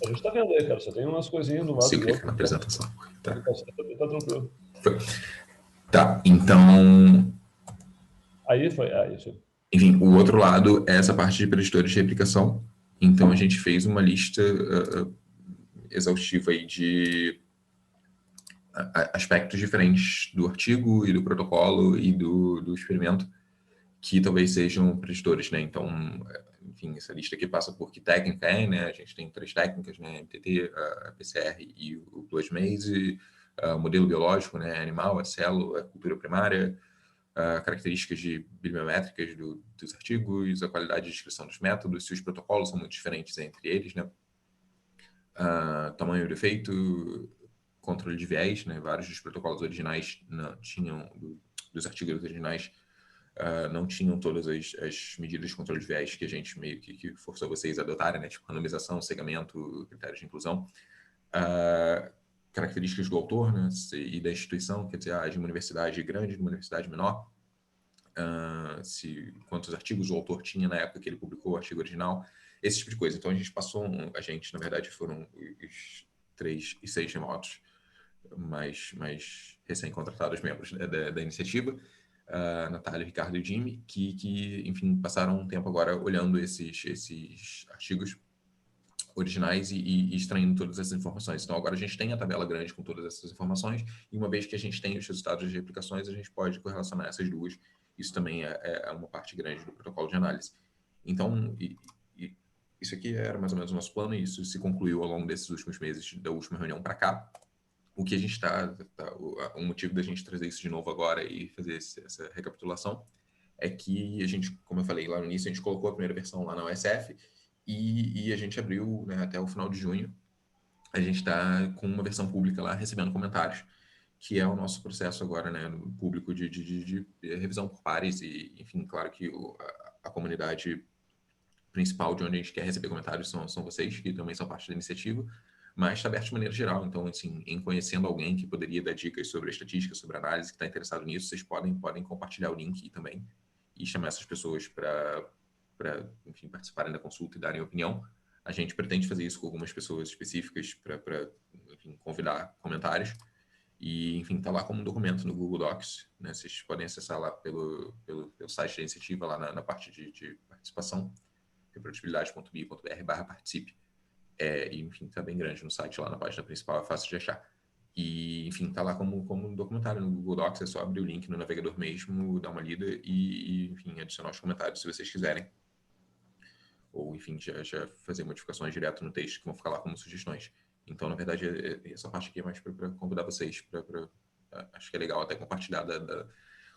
A gente tá vendo aí, cara. Você tem umas coisinhas do lado. Consigo clicar na apresentação. Tá. Tá tranquilo. Foi. Tá, então... Aí foi, isso. Enfim, o outro lado é essa parte de preditores de replicação. Então, a gente fez uma lista exaustiva aí de aspectos diferentes do artigo e do protocolo e do experimento que talvez sejam preditores, né? Então, enfim, essa lista aqui passa por que técnica é, né? A gente tem 3 técnicas, né? MTT, a PCR e o Blood Maze, modelo biológico, né? Animal, a célula, a cultura primária, características bibliométricas dos artigos, a qualidade de descrição dos métodos, se os protocolos são muito diferentes entre eles, né? Tamanho do efeito, controle de viés, né? Vários dos protocolos originais não tinham, dos artigos originais, não tinham todas as medidas de controle de viés que a gente meio que forçou vocês a adotarem, né? Tipo randomização, segmento, critérios de inclusão. Características do autor, né? E da instituição, quer dizer, de uma universidade grande, de uma universidade menor. Quantos artigos o autor tinha na época que ele publicou o artigo original, esse tipo de coisa. Então, na verdade, foram os 3 e 6 remotos mais recém-contratados membros da iniciativa, Natália, Ricardo e Jimmy, que, enfim, passaram um tempo agora olhando esses artigos originais e extraindo todas essas informações. Então, agora a gente tem a tabela grande com todas essas informações, e uma vez que a gente tem os resultados de replicações, a gente pode correlacionar essas duas. Isso também é uma parte grande do protocolo de análise. Então, isso aqui era mais ou menos o nosso plano, e isso se concluiu ao longo desses últimos meses, da última reunião para cá. O que a gente o motivo da gente trazer isso de novo agora e fazer essa recapitulação é que a gente, como eu falei lá no início, a gente colocou a primeira versão lá na USF, e a gente abriu, né, até o final de junho, a gente está com uma versão pública lá, recebendo comentários, que é o nosso processo agora, né, no público de revisão por pares, e, enfim, claro que a comunidade principal de onde a gente quer receber comentários são vocês, que também são parte da iniciativa, mas está aberto de maneira geral. Então, assim, em conhecendo alguém que poderia dar dicas sobre a estatística, sobre a análise, que está interessado nisso, vocês podem compartilhar o link também e chamar essas pessoas para enfim, participarem da consulta e darem opinião. A gente pretende fazer isso com algumas pessoas específicas para enfim, convidar comentários. E, enfim, está lá como um documento no Google Docs, né? Vocês podem acessar lá pelo site da iniciativa, lá na parte de participação, reprodutibilidade.bi.br/participe. E, enfim, está bem grande no site, lá na página principal, é fácil de achar. E, enfim, está lá como um documentário no Google Docs, é só abrir o link no navegador mesmo, dar uma lida e enfim, adicionar os comentários se vocês quiserem. Ou, enfim, já fazer modificações direto no texto que vão ficar lá como sugestões. Então, na verdade, essa parte aqui é mais para convidar vocês, acho que é legal até compartilhar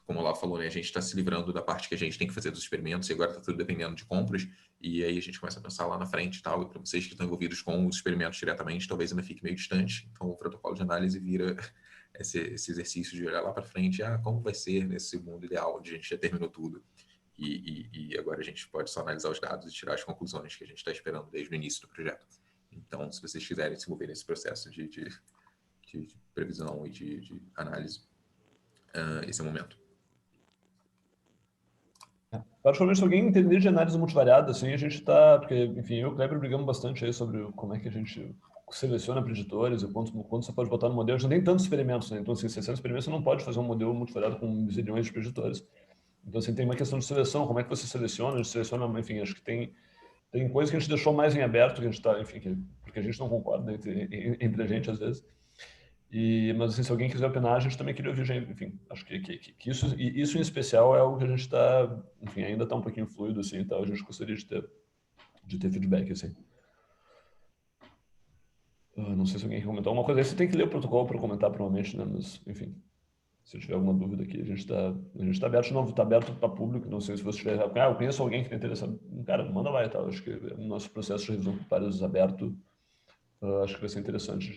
como o Olavo falou, né, a gente está se livrando da parte que a gente tem que fazer dos experimentos, e agora está tudo dependendo de compras, e aí a gente começa a pensar lá na frente e tal, e para vocês que estão envolvidos com os experimentos diretamente, talvez ainda fique meio distante, então o protocolo de análise vira esse exercício de olhar lá para frente, como vai ser nesse segundo ideal, onde a gente já terminou tudo, e agora a gente pode só analisar os dados e tirar as conclusões que a gente está esperando desde o início do projeto. Então, se vocês quiserem se envolver nesse processo de previsão e de análise, esse é o momento. Particularmente, se alguém entender de análise multivariada, assim, a gente está... Porque, enfim, eu e o Kleber brigamos bastante aí sobre como é que a gente seleciona preditores e quanto você pode botar no modelo. A gente não tem tantos experimentos, né? Então, assim, 60 experimentos, você não pode fazer um modelo multivariado com zilhões de preditores. Então, assim, tem uma questão de seleção, como é que você seleciona? A gente seleciona, enfim, acho que tem coisas que a gente deixou mais em aberto, que a gente está, enfim, porque a gente não concorda entre a gente, às vezes. Mas, assim, se alguém quiser opinar, a gente também queria ouvir, enfim, acho que isso em especial é algo que a gente está, enfim, ainda está um pouquinho fluido, assim, e tal, a gente gostaria de ter feedback, assim. Não sei se alguém quer comentar alguma coisa, aí você tem que ler o protocolo para comentar, provavelmente, né, mas, enfim, se tiver alguma dúvida aqui, a gente está aberto, de novo, está aberto para público, não sei se você tiver, eu conheço alguém que tem interessado, cara, manda lá e tal, acho que o nosso processo de revisão com pares aberto, acho que vai ser interessante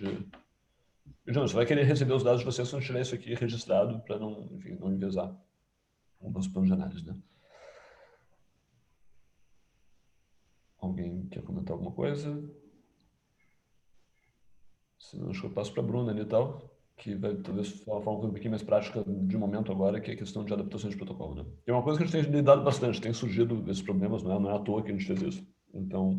João, você vai querer receber os dados de vocês quando tiver isso aqui registrado para não, enfim, não enviesar o nosso plano de análise, né? Alguém quer comentar alguma coisa? Senão, acho que eu passo para a Bruna ali e tal, que vai talvez falar uma coisa um pouquinho mais prática de momento agora, que é a questão de adaptações de protocolo, né? Tem uma coisa que a gente tem lidado bastante, tem surgido esses problemas, não é à toa que a gente fez isso. Então,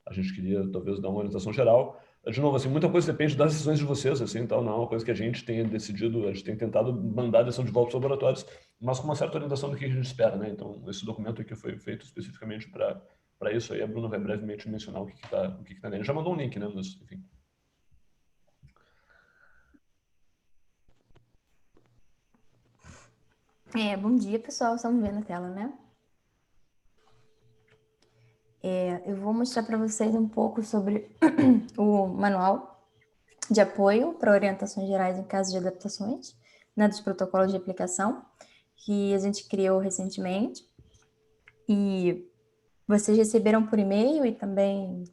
a gente queria talvez dar uma orientação geral. De novo, assim, muita coisa depende das decisões de vocês, assim, então não é uma coisa que a gente tenha decidido, a gente tem tentado mandar a decisão de volta para os laboratórios, mas com uma certa orientação do que a gente espera, né? Então, esse documento aqui foi feito especificamente para isso aí. A Bruna vai brevemente mencionar o que está nele. Já mandou um link, né? Mas, enfim. Bom dia, pessoal. Estão vendo a tela, né? Eu vou mostrar para vocês um pouco sobre o manual de apoio para orientações gerais em caso de adaptações, né, dos protocolos de aplicação, que a gente criou recentemente. E vocês receberam por e-mail e também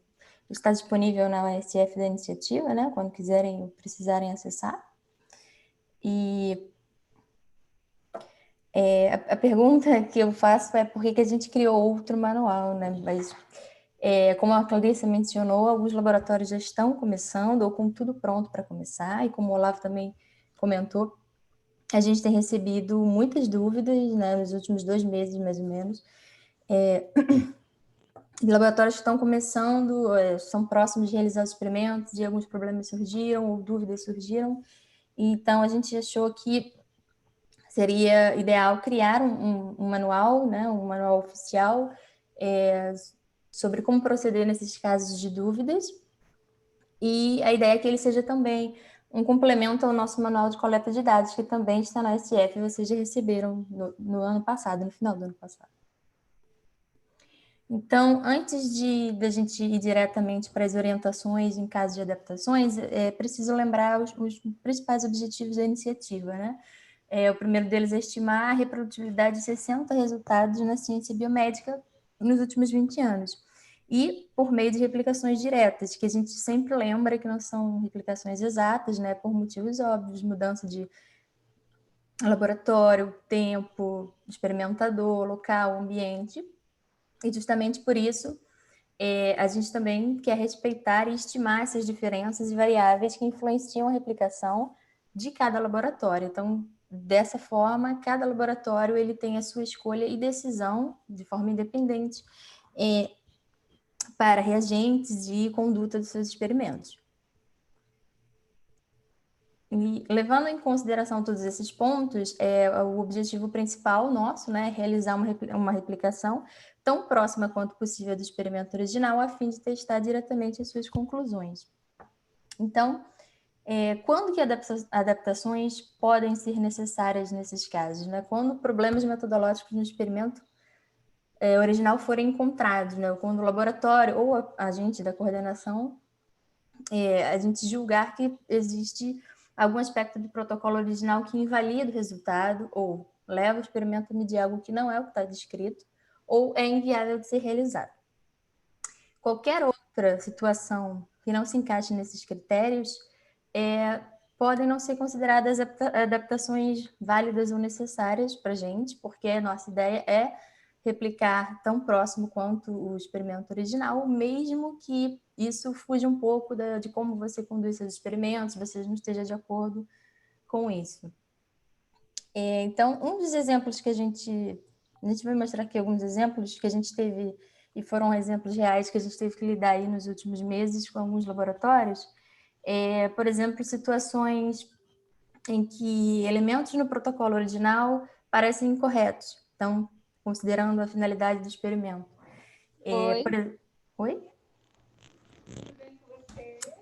está disponível na OSF da iniciativa, né, quando quiserem ou precisarem acessar. E a pergunta que eu faço é por que a gente criou outro manual, né? Mas, como a Clarissa mencionou, alguns laboratórios já estão começando ou com tudo pronto para começar, e como o Olavo também comentou, a gente tem recebido muitas dúvidas, né, nos últimos 2 meses, mais ou menos, de laboratórios que estão começando, são próximos de realizar os experimentos, e alguns problemas surgiram, ou dúvidas surgiram, então a gente achou que seria ideal criar um manual, né, um manual oficial sobre como proceder nesses casos de dúvidas. E a ideia é que ele seja também um complemento ao nosso manual de coleta de dados, que também está na SF, e vocês já receberam no ano passado, no final do ano passado. Então, antes da gente ir diretamente para as orientações em caso de adaptações, é preciso lembrar os principais objetivos da iniciativa, né? O primeiro deles é estimar a reprodutibilidade de 60 resultados na ciência biomédica nos últimos 20 anos. E por meio de replicações diretas, que a gente sempre lembra que não são replicações exatas, né, por motivos óbvios, mudança de laboratório, tempo, experimentador, local, ambiente. E justamente por isso, a gente também quer respeitar e estimar essas diferenças e variáveis que influenciam a replicação de cada laboratório. Então, dessa forma, cada laboratório ele tem a sua escolha e decisão de forma independente para reagentes e conduta dos seus experimentos. E, levando em consideração todos esses pontos, o objetivo principal nosso, né, é realizar uma replicação tão próxima quanto possível do experimento original, a fim de testar diretamente as suas conclusões. Então, quando que adaptações podem ser necessárias nesses casos? Né? Quando problemas metodológicos no experimento original forem encontrados, né? Quando o laboratório ou a agente da coordenação, a gente julgar que existe algum aspecto do protocolo original que invalida o resultado, ou leva o experimento a medir algo que não é o que está descrito, ou é inviável de ser realizado. Qualquer outra situação que não se encaixe nesses critérios podem não ser consideradas adaptações válidas ou necessárias para a gente, porque a nossa ideia é replicar tão próximo quanto o experimento original, mesmo que isso fuja um pouco de como você conduz seus experimentos, você não esteja de acordo com isso. Então, um dos exemplos que a gente vai mostrar aqui alguns exemplos que a gente teve, e foram exemplos reais que a gente teve que lidar aí nos últimos meses com alguns laboratórios, por exemplo, situações em que elementos no protocolo original parecem incorretos, então, considerando a finalidade do experimento. Oi? Oi?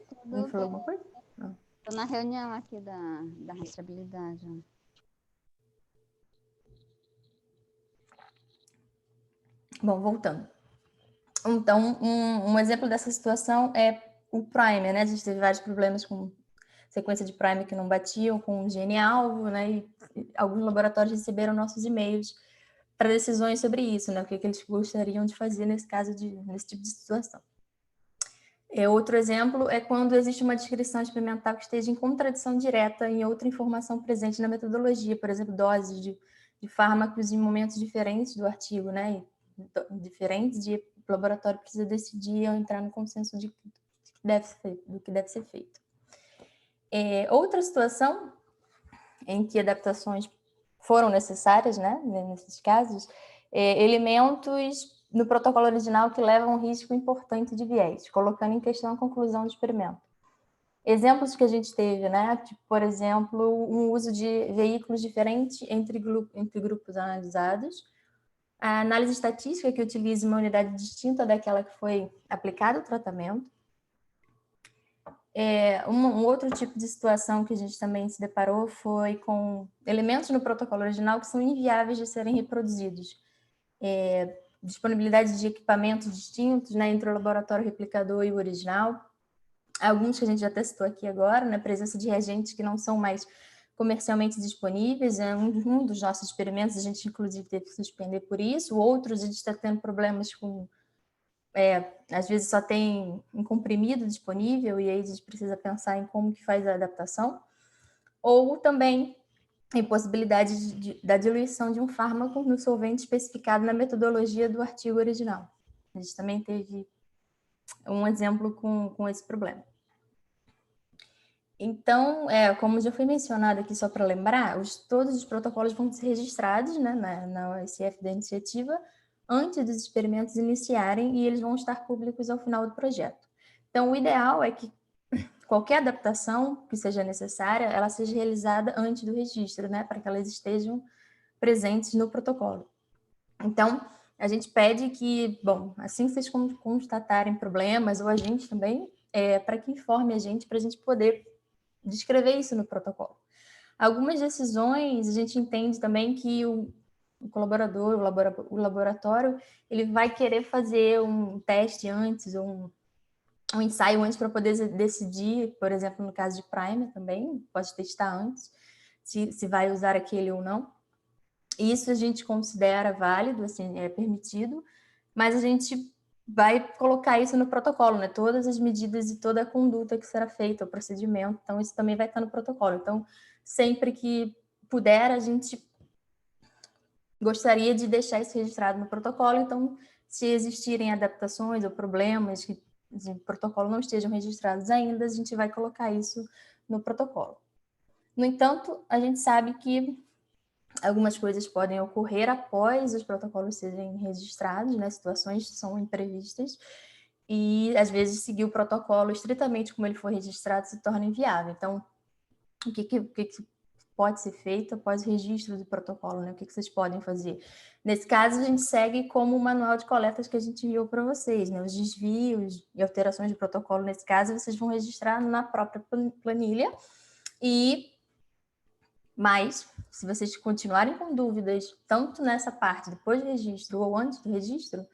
Tudo Alguém falou bem? alguma coisa? Estou na reunião aqui da rastreabilidade. Bom, voltando. Então, um exemplo dessa situação é o primer, né? A gente teve vários problemas com sequência de primer que não batiam com o gene-alvo, né? E alguns laboratórios receberam nossos e-mails para decisões sobre isso, né? O que eles gostariam de fazer nesse tipo de situação. Outro exemplo é quando existe uma descrição experimental que esteja em contradição direta em outra informação presente na metodologia, por exemplo, doses de fármacos em momentos diferentes do artigo, né? Diferentes, e o laboratório precisa decidir ou entrar no consenso do que deve ser feito. Outra situação em que adaptações foram necessárias, né, nesses casos, elementos no protocolo original que levam um risco importante de viés, colocando em questão a conclusão do experimento. Exemplos que a gente teve, né, tipo, por exemplo, um uso de veículos diferentes entre grupos analisados, a análise estatística que utiliza uma unidade distinta daquela que foi aplicado o tratamento. Um outro tipo de situação que a gente também se deparou foi com elementos no protocolo original que são inviáveis de serem reproduzidos. Disponibilidade de equipamentos distintos, né, entre o laboratório replicador e o original. Alguns que a gente já testou aqui agora, né, presença de reagentes que não são mais comercialmente disponíveis. Um dos nossos experimentos, a gente inclusive teve que suspender por isso. Outros, a gente está tendo problemas com... às vezes só tem um comprimido disponível e aí a gente precisa pensar em como que faz a adaptação. Ou também a impossibilidade da diluição de um fármaco no solvente especificado na metodologia do artigo original. A gente também teve um exemplo com esse problema. Então, como já foi mencionado aqui, só para lembrar, todos os protocolos vão ser registrados, né, na OSF da iniciativa antes dos experimentos iniciarem e eles vão estar públicos ao final do projeto. Então, o ideal é que qualquer adaptação que seja necessária, ela seja realizada antes do registro, né, para que elas estejam presentes no protocolo. Então, a gente pede que, bom, assim que vocês constatarem problemas, ou a gente também, para que informe a gente, para a gente poder descrever isso no protocolo. Algumas decisões, a gente entende também que o colaborador, o laboratório, ele vai querer fazer um teste antes, ou um ensaio antes para poder decidir, por exemplo, no caso de primer também, pode testar antes, se vai usar aquele ou não. Isso a gente considera válido, assim, é permitido, mas a gente vai colocar isso no protocolo, né? Todas as medidas e toda a conduta que será feita, o procedimento, então isso também vai estar no protocolo. Então, sempre que puder, a gente gostaria de deixar isso registrado no protocolo. Então, se existirem adaptações ou problemas que de protocolo não estejam registrados ainda, a gente vai colocar isso no protocolo. No entanto, a gente sabe que algumas coisas podem ocorrer após os protocolos serem registrados, né? Situações são imprevistas e, às vezes, seguir o protocolo estritamente como ele foi registrado se torna inviável. Então, o que pode ser feito após o registro do protocolo, né? O que vocês podem fazer? Nesse caso, a gente segue como o manual de coletas que a gente enviou para vocês, né? Os desvios e alterações de protocolo, nesse caso, vocês vão registrar na própria planilha. Mas, se vocês continuarem com dúvidas, tanto nessa parte, depois do registro ou antes do registro,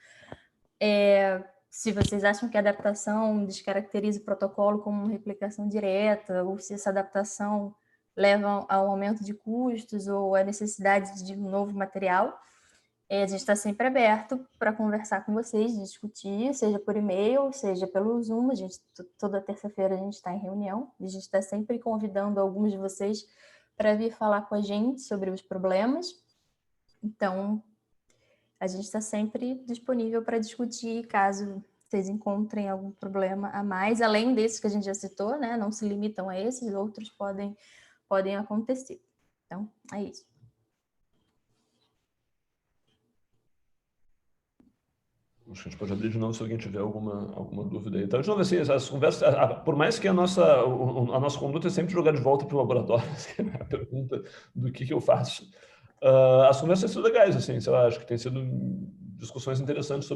se vocês acham que a adaptação descaracteriza o protocolo como uma replicação direta, ou se essa adaptação levam ao aumento de custos ou à necessidade de um novo material, a gente está sempre aberto para conversar com vocês, discutir, seja por e-mail, seja pelo Zoom. Toda terça-feira a gente está em reunião, e a gente está sempre convidando alguns de vocês para vir falar com a gente sobre os problemas. Então, a gente está sempre disponível para discutir, caso vocês encontrem algum problema a mais, além desses que a gente já citou, né? Não se limitam a esses, outros podem acontecer. Então, é isso. Acho que a gente pode abrir de novo se alguém tiver alguma dúvida aí. Então, de novo, assim, as conversas, por mais que a nossa conduta é sempre jogar de volta para o laboratório, a pergunta do que eu faço, as conversas são legais, assim, sei lá, acho que tem sido discussões interessantes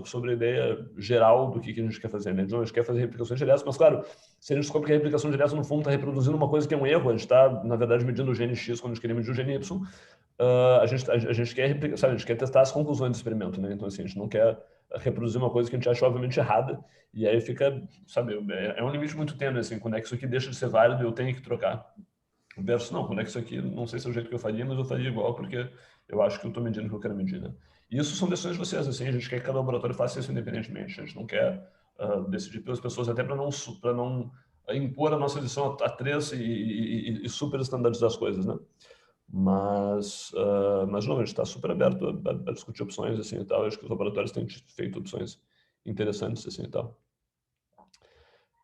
sobre a ideia geral do que a gente quer fazer, né? A gente quer fazer replicações diretas, mas, claro, se a gente descobre que a replicação direta, no fundo, está reproduzindo uma coisa que é um erro, a gente está, na verdade, medindo o gene X quando a gente queria medir o gene Y, a gente quer replicar, sabe, a gente quer testar as conclusões do experimento, né? Então, assim, a gente não quer reproduzir uma coisa que a gente acha obviamente errada, e aí fica, sabe, é um limite muito tênue, assim, quando é que isso aqui deixa de ser válido e eu tenho que trocar. Versus, não, quando é que isso aqui, não sei se é o jeito que eu faria, mas eu faria igual, porque eu acho que eu estou medindo o que eu quero medir, né? E isso são decisões de vocês, assim, a gente quer que cada laboratório faça isso independentemente, a gente não quer decidir pelas pessoas, até para não impor a nossa lição a três e super estandarizar as coisas, né? Mas não, a gente está super aberto a discutir opções, assim, e tal. Eu acho que os laboratórios têm feito opções interessantes, assim, e tal.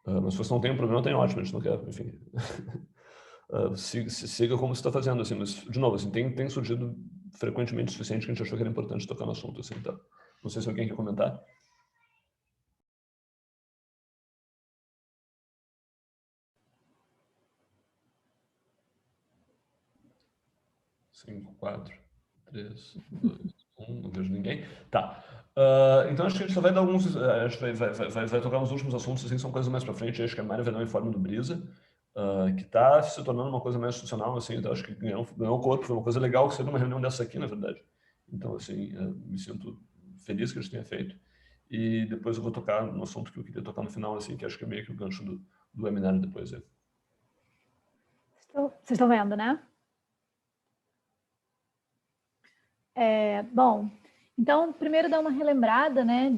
Mas se você não tem um problema, tem ótimo, a gente não quer, enfim. Siga como você está fazendo, assim, mas, de novo, assim, tem surgido frequentemente o suficiente que a gente achou que era importante tocar no assunto, assim, tá? Não sei se alguém quer comentar. Cinco, 4, 3, 2, 1, não vejo ninguém. Tá. Então acho que a gente só vai dar alguns. A gente vai tocar nos últimos assuntos, assim, são coisas mais para frente. Acho que a Mário vai dar um informe do Brisa, que está se tornando uma coisa mais institucional, assim, então acho que ganhou corpo, foi uma coisa legal que saiu de uma reunião dessa aqui, na verdade. Então, assim, me sinto feliz que a gente tenha feito. E depois eu vou tocar no assunto que eu queria tocar no final, assim, que acho que é meio que o gancho do webinar depois. Vocês estão vendo, né? Bom, então, primeiro dar uma relembrada, né,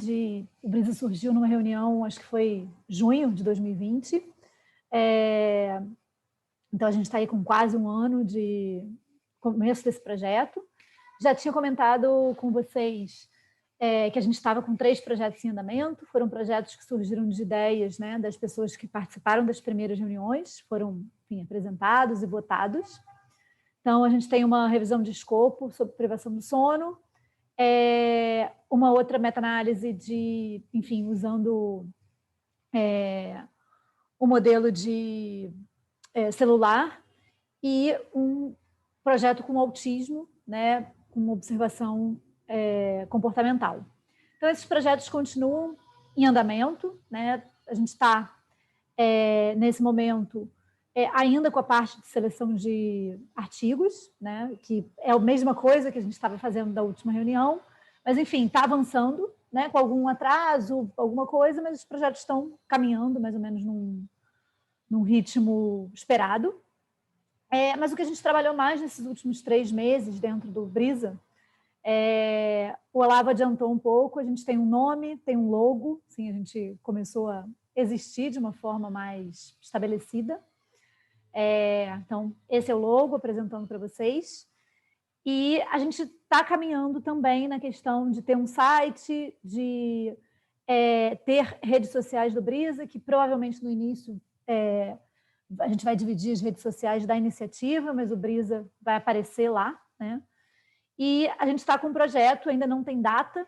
o Brisa surgiu numa reunião, acho que foi junho de 2020. Então, a gente está aí com quase um ano de começo desse projeto. Já tinha comentado com vocês que a gente estava com 3 projetos em andamento, foram projetos que surgiram de ideias, né, das pessoas que participaram das primeiras reuniões, foram, enfim, apresentados e votados. Então, a gente tem uma revisão de escopo sobre privação do sono, uma outra meta-análise de, enfim, usando o modelo de celular e um projeto com autismo, né, com observação comportamental. Então, esses projetos continuam em andamento, né? A gente está, nesse momento, ainda com a parte de seleção de artigos, né, que é a mesma coisa que a gente estava fazendo da última reunião, mas, enfim, está avançando, né, com algum atraso, alguma coisa, mas os projetos estão caminhando mais ou menos num ritmo esperado. Mas o que a gente trabalhou mais nesses últimos 3 meses dentro do Brisa, o Olavo adiantou um pouco, a gente tem um nome, tem um logo, assim, a gente começou a existir de uma forma mais estabelecida. Então, esse é o logo apresentando para vocês. E a gente está caminhando também na questão de ter um site, de ter redes sociais do Brisa, que provavelmente no início a gente vai dividir as redes sociais da iniciativa, mas o Brisa vai aparecer lá, né? E a gente está com um projeto, ainda não tem data,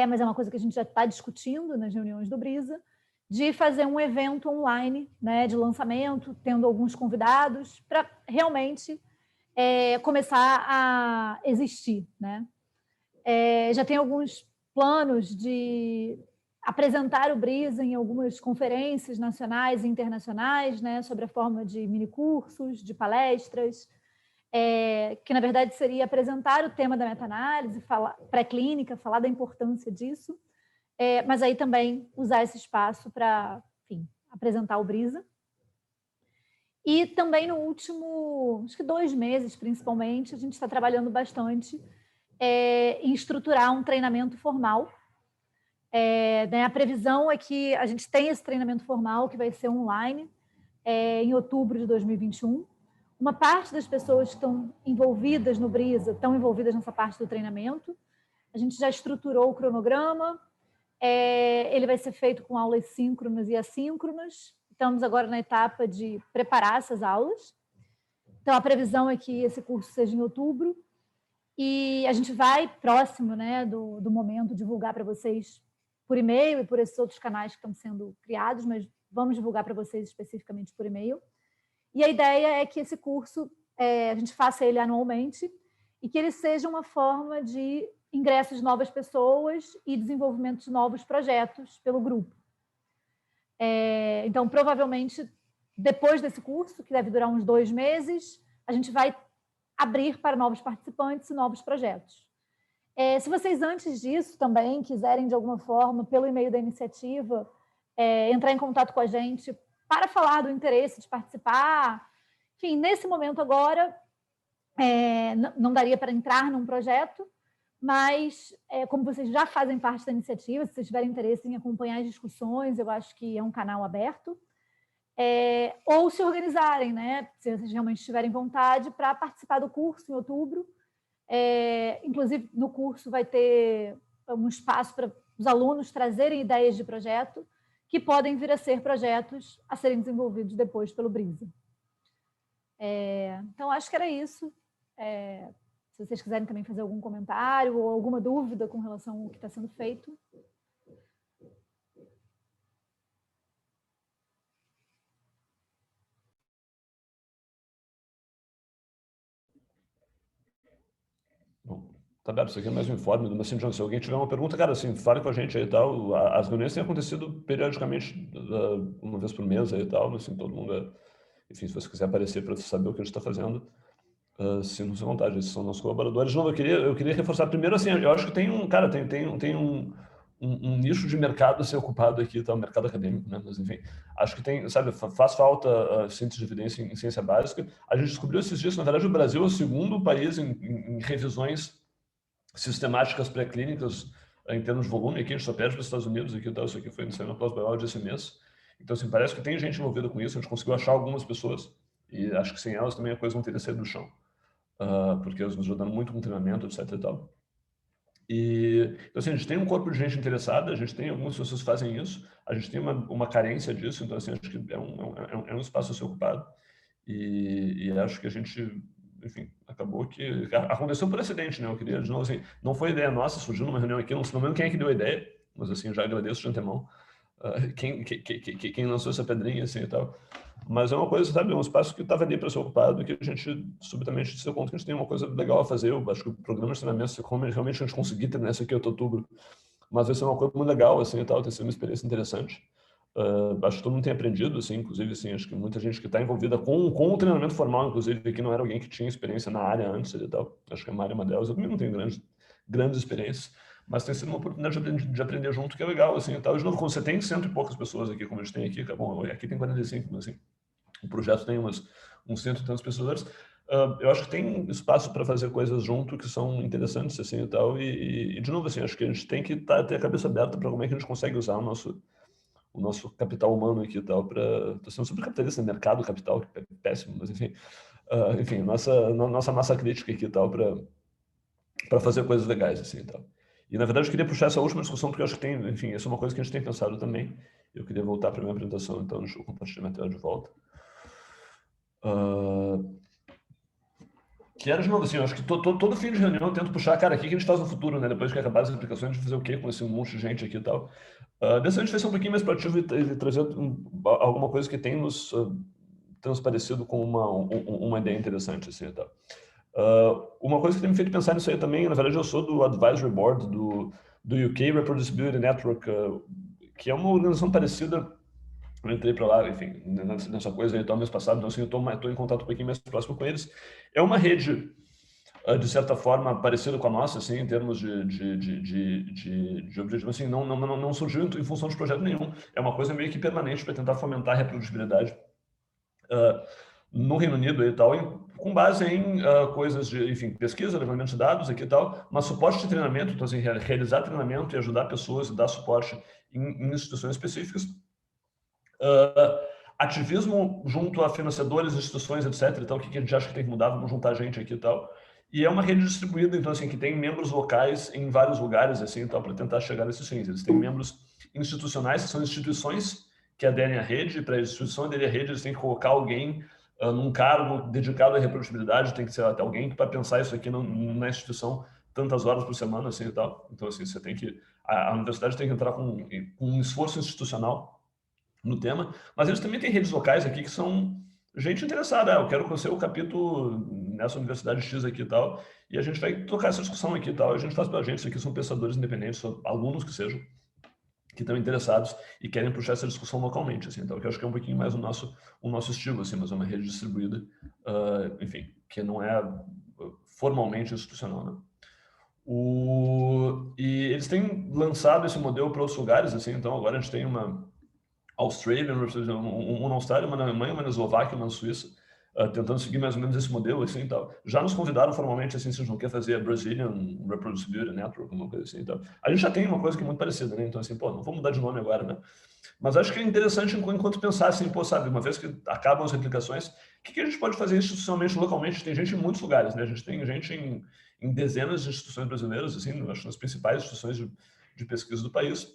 mas é uma coisa que a gente já está discutindo nas reuniões do Brisa, de fazer um evento online, né, de lançamento, tendo alguns convidados, para realmente começar a existir, né? Já tem alguns planos de apresentar o Brisa em algumas conferências nacionais e internacionais, né, sobre a forma de minicursos, de palestras, que na verdade seria apresentar o tema da meta-análise, pré-clínica, falar da importância disso, mas aí também usar esse espaço para, enfim, apresentar o Brisa. E também no último, acho que 2 meses, principalmente, a gente está trabalhando bastante em estruturar um treinamento formal. Né, a previsão é que a gente tenha esse treinamento formal, que vai ser online, em outubro de 2021. Uma parte das pessoas que estão envolvidas no Brisa estão envolvidas nessa parte do treinamento. A gente já estruturou o cronograma. Ele vai ser feito com aulas síncronas e assíncronas. Estamos agora na etapa de preparar essas aulas. Então, a previsão é que esse curso seja em outubro. E a gente vai, próximo, né, do momento, divulgar para vocês por e-mail e por esses outros canais que estão sendo criados, mas vamos divulgar para vocês especificamente por e-mail. E a ideia é que esse curso, a gente faça ele anualmente e que ele seja uma forma de ingresso de novas pessoas e desenvolvimento de novos projetos pelo grupo. Então, provavelmente, depois desse curso, que deve durar uns 2 meses, a gente vai abrir para novos participantes e novos projetos. Se vocês, antes disso, também quiserem, de alguma forma, pelo e-mail da iniciativa, entrar em contato com a gente para falar do interesse de participar, enfim, nesse momento agora, não daria para entrar num projeto, mas, como vocês já fazem parte da iniciativa, se vocês tiverem interesse em acompanhar as discussões, eu acho que é um canal aberto, ou se organizarem, né? Se vocês realmente tiverem vontade, para participar do curso em outubro. Inclusive, no curso vai ter um espaço para os alunos trazerem ideias de projeto, que podem vir a ser projetos a serem desenvolvidos depois pelo Brisa. Então, acho que era isso. Se vocês quiserem também fazer algum comentário ou alguma dúvida com relação ao que está sendo feito. Bom, tá aberto, isso aqui é mais um informe do Messenger. Se alguém tiver uma pergunta, cara, assim, fale com a gente aí e tal. As reuniões têm acontecido periodicamente, uma vez por mês aí e tal, assim, todo mundo, enfim, se você quiser aparecer para saber o que a gente está fazendo, sinta-se à vontade, esses são nossos colaboradores. De novo, eu queria reforçar primeiro, assim, eu acho que tem um nicho de mercado a ser ocupado aqui, tá? O mercado acadêmico, né? Mas, enfim, acho que tem, sabe, faz falta síntese de evidência em ciência básica. A gente descobriu esses dias, na verdade, o Brasil é o segundo país em revisões sistemáticas pré-clínicas em termos de volume. Aqui a gente só perde para os Estados Unidos, aqui, tá? Isso aqui foi no Pós Biology esse mês. Então, assim, parece que tem gente envolvida com isso, a gente conseguiu achar algumas pessoas, e acho que sem elas também a coisa não teria saído do chão. Porque elas nos ajudaram muito com treinamento, etc e tal. Então, assim, a gente tem um corpo de gente interessada, a gente tem algumas pessoas que fazem isso, a gente tem uma carência disso, então, assim, acho que é um espaço a ser ocupado. E acho que a gente, enfim, acabou que aconteceu por acidente, né? Eu queria, de novo, assim, não foi ideia nossa, surgiu numa reunião aqui, não lembro quem é que deu a ideia, mas, assim, já agradeço de antemão quem lançou essa pedrinha, assim, e tal. Mas é uma coisa, sabe, um espaço que estava ali para ser ocupado, que a gente subitamente se deu conta que a gente tem uma coisa legal a fazer. Eu acho que o programa de treinamento, se realmente a gente conseguir terminar isso aqui até outubro, mas vai ser uma coisa muito legal, assim, e tal, tem sido uma experiência interessante. Acho que todo mundo tem aprendido, assim, inclusive, assim, acho que muita gente que está envolvida com o treinamento formal, inclusive, que não era alguém que tinha experiência na área antes e tal. Acho que a Mari é uma delas. Eu também não tenho grandes experiências, mas tem sido uma oportunidade de aprender junto, que é legal, assim, e tal. De novo, quando você tem 100 e poucas pessoas aqui, como a gente tem aqui, bom, aqui tem 45, mas, assim, o projeto tem uns 100 e tantos pesquisadores, eu acho que tem espaço para fazer coisas junto que são interessantes, assim, e tal, e de novo, assim, acho que a gente tem que ter a cabeça aberta para como é que a gente consegue usar o nosso capital humano aqui e tal, estou sendo super capitalista, mercado capital, que é péssimo, mas enfim, nossa massa crítica aqui e tal, para fazer coisas legais, assim, e tal. E, na verdade, eu queria puxar essa última discussão, porque eu acho que tem, enfim, essa é uma coisa que a gente tem pensado também. Eu queria voltar para a minha apresentação, então deixa eu compartilhar a tela de volta. Que era, de novo, assim, eu acho que todo fim de reunião eu tento puxar, cara, o que a gente faz no futuro, né? Depois que acabar as aplicações, a gente fazer o quê com esse monte de gente aqui e tal. Dessa vez a gente vai ser um pouquinho mais proativo e trazer alguma coisa que tem nos transparecido com uma ideia interessante, assim, e tal. Uma coisa que tem me feito pensar nisso aí também, na verdade eu sou do Advisory Board do UK Reproducibility Network, que é uma organização parecida. Eu entrei para lá, enfim, nessa coisa aí, tal, mês passado, então assim, eu estou em contato um pouquinho mais próximo com eles. É uma rede, de certa forma, parecida com a nossa, assim, em termos de objetivo, assim, não surgiu em função de projeto nenhum. É uma coisa meio que permanente para tentar fomentar a reprodutibilidade. no Reino Unido e tal, com base em coisas de, enfim, pesquisa, levantamento de dados aqui e tal, mas suporte de treinamento, então assim, realizar treinamento e ajudar pessoas e dar suporte em instituições específicas. Ativismo junto a financiadores, instituições, etc. Então, o que a gente acha que tem que mudar? Vamos juntar gente aqui e tal. E é uma rede distribuída, então, assim, que tem membros locais em vários lugares, assim, então, para tentar chegar nesses fins. Eles têm membros institucionais, que são instituições que aderem à rede. Para a instituição aderir à rede, eles têm que colocar alguém num cargo dedicado à reprodutibilidade, tem que ser até alguém para pensar isso aqui na instituição tantas horas por semana, assim, e tal. Então, assim, você tem que... A universidade tem que entrar com um esforço institucional no tema, mas eles também têm redes locais aqui que são gente interessada. Eu quero conhecer o capítulo nessa universidade X aqui e tal, e a gente vai tocar essa discussão aqui e tal, a gente faz pra gente. Isso aqui são pensadores independentes, são alunos que sejam, que estão interessados e querem puxar essa discussão localmente, assim. Então, eu acho que é um pouquinho mais o nosso estilo, assim, mas é uma rede distribuída, enfim, que não é formalmente institucional, né? E eles têm lançado esse modelo para outros lugares, assim. Então, agora a gente tem uma Australian, uma na Austrália, uma na Alemanha, uma na Eslováquia, uma na Suíça, tentando seguir mais ou menos esse modelo, assim, e tal. Já nos convidaram formalmente, assim, se a gente não quer fazer a Brazilian Reproducibility Network, alguma coisa assim, então. A gente já tem uma coisa que é muito parecida, né? Então, assim, pô, não vou mudar de nome agora, né? Mas acho que é interessante enquanto pensar, assim, pô, sabe, uma vez que acabam as replicações, o que a gente pode fazer institucionalmente, localmente? Tem gente em muitos lugares, né? A gente tem gente em dezenas de instituições brasileiras, assim, acho que nas principais instituições de pesquisa do país.